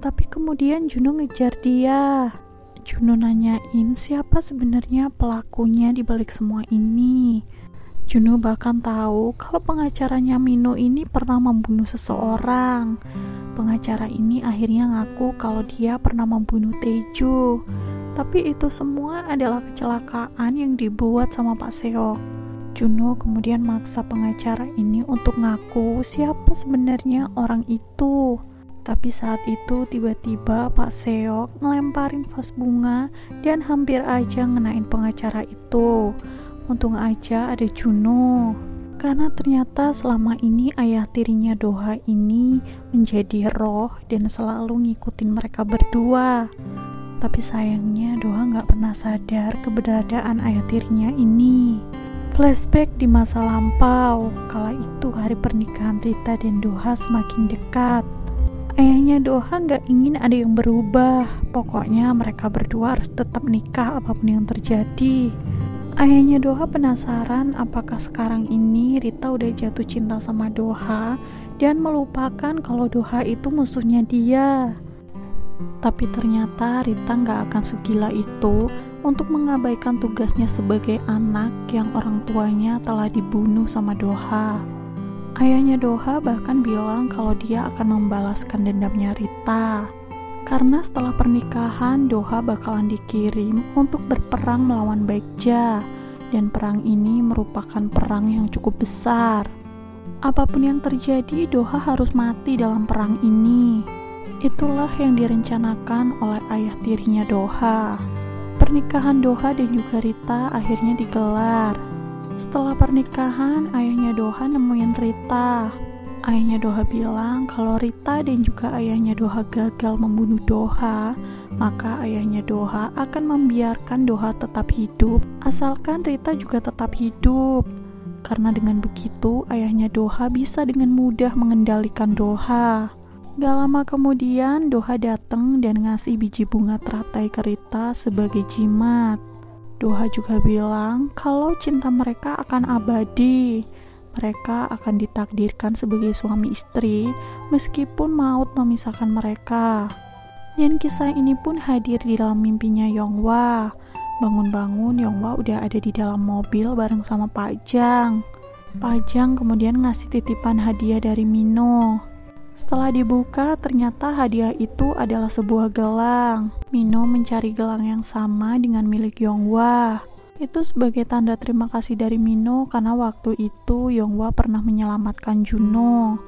Tapi kemudian Juno ngejar dia. Juno nanyain siapa sebenarnya pelakunya di balik semua ini. Juno bahkan tahu kalau pengacaranya Mino ini pernah membunuh seseorang. Pengacara ini akhirnya ngaku kalau dia pernah membunuh Taeju. Tapi itu semua adalah kecelakaan yang dibuat sama Pak Seok. Juno kemudian maksa pengacara ini untuk ngaku siapa sebenarnya orang itu. Tapi saat itu tiba-tiba Pak Seok ngelemparin vas bunga dan hampir aja ngenain pengacara itu. Untung aja ada Juno. Karena ternyata selama ini ayah tirinya Doha ini menjadi roh dan selalu ngikutin mereka berdua. Tapi sayangnya Doha gak pernah sadar keberadaan ayah tirinya ini. Flashback di masa lampau, kala itu hari pernikahan Rita dan Doha semakin dekat. Ayahnya Doha gak ingin ada yang berubah, pokoknya mereka berdua harus tetap nikah apapun yang terjadi. Ayahnya Doha penasaran apakah sekarang ini Rita udah jatuh cinta sama Doha dan melupakan kalau Doha itu musuhnya dia. Tapi ternyata Rita gak akan segila itu untuk mengabaikan tugasnya sebagai anak yang orang tuanya telah dibunuh sama Doha. Ayahnya Doha bahkan bilang kalau dia akan membalaskan dendamnya Rita. Karena setelah pernikahan, Doha bakalan dikirim untuk berperang melawan Baekja. Dan perang ini merupakan perang yang cukup besar. Apapun yang terjadi, Doha harus mati dalam perang ini. Itulah yang direncanakan oleh ayah tirinya Doha. Pernikahan Doha dan juga Rita akhirnya digelar. Setelah pernikahan, ayahnya Doha nemuin Rita. Ayahnya Doha bilang kalau Rita dan juga ayahnya Doha gagal membunuh Doha, maka ayahnya Doha akan membiarkan Doha tetap hidup, asalkan Rita juga tetap hidup. Karena dengan begitu, ayahnya Doha bisa dengan mudah mengendalikan Doha. Gak lama kemudian, Doha datang dan ngasih biji bunga teratai ke Rita sebagai jimat. Doha juga bilang kalau cinta mereka akan abadi. Mereka akan ditakdirkan sebagai suami istri meskipun maut memisahkan mereka. Dan kisah ini pun hadir di dalam mimpinya Yonghwa. Bangun-bangun Yonghwa udah ada di dalam mobil bareng sama Pak Jang. Pak Jang kemudian ngasih titipan hadiah dari Mino. Setelah dibuka, ternyata hadiah itu adalah sebuah gelang. Mino mencari gelang yang sama dengan milik Yonghwa. Itu sebagai tanda terima kasih dari Mino karena waktu itu Yonghwa pernah menyelamatkan Juno.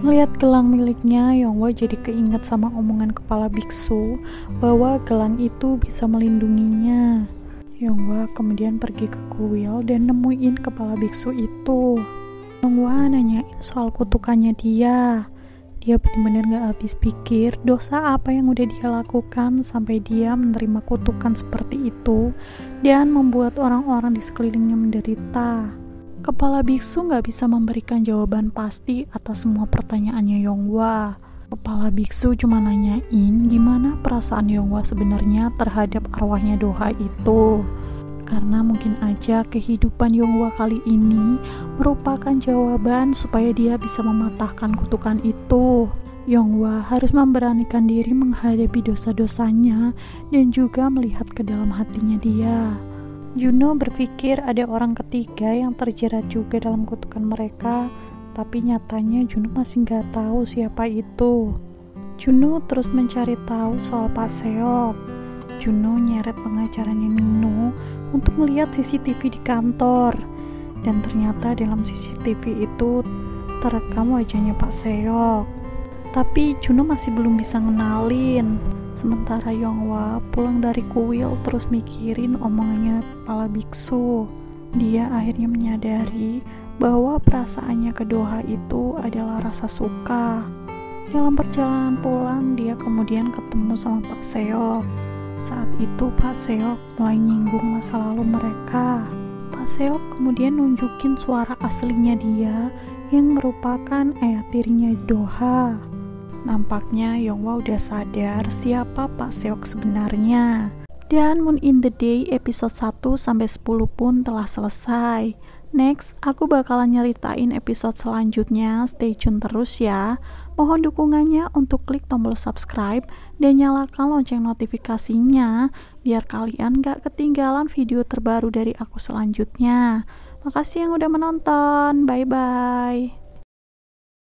Melihat gelang miliknya, Yonghwa jadi keinget sama omongan kepala biksu bahwa gelang itu bisa melindunginya. Yonghwa kemudian pergi ke kuil dan nemuin kepala biksu itu. Yonghwa nanyain soal kutukannya dia. Dia benar-benar gak habis pikir dosa apa yang udah dia lakukan sampai dia menerima kutukan seperti itu dan membuat orang-orang di sekelilingnya menderita. Kepala biksu gak bisa memberikan jawaban pasti atas semua pertanyaannya Yonghwa. Kepala biksu cuma nanyain gimana perasaan Yonghwa sebenarnya terhadap arwahnya Doha itu. Karena mungkin aja kehidupan Yonghwa kali ini merupakan jawaban supaya dia bisa mematahkan kutukan itu. Yonghwa harus memberanikan diri menghadapi dosa-dosanya dan juga melihat ke dalam hatinya dia. Juno berpikir ada orang ketiga yang terjerat juga dalam kutukan mereka, tapi nyatanya Juno masih nggak tahu siapa itu. Juno terus mencari tahu soal Pak Seok. Juno nyeret pengacaranya Mino untuk melihat CCTV di kantor, dan ternyata dalam CCTV itu terekam wajahnya Pak Seok. Tapi Juno masih belum bisa ngenalin. Sementara Yonghwa pulang dari kuil terus mikirin omongannya kepala biksu. Dia akhirnya menyadari bahwa perasaannya ke Doha itu adalah rasa suka. Dalam perjalanan pulang, dia kemudian ketemu sama Pak Seok. Saat itu Pak Seok mulai nyinggung masa lalu mereka. Pak Seok kemudian nunjukin suara aslinya dia yang merupakan ayah tirinya Doha. Nampaknya Yonghwa udah sadar siapa Pak Seok sebenarnya. Dan Moon in the Day episode 1-10 pun telah selesai. Next, aku bakalan nyeritain episode selanjutnya. Stay tune terus ya. Mohon dukungannya untuk klik tombol subscribe dan nyalakan lonceng notifikasinya biar kalian gak ketinggalan video terbaru dari aku selanjutnya. Makasih yang udah menonton. Bye-bye.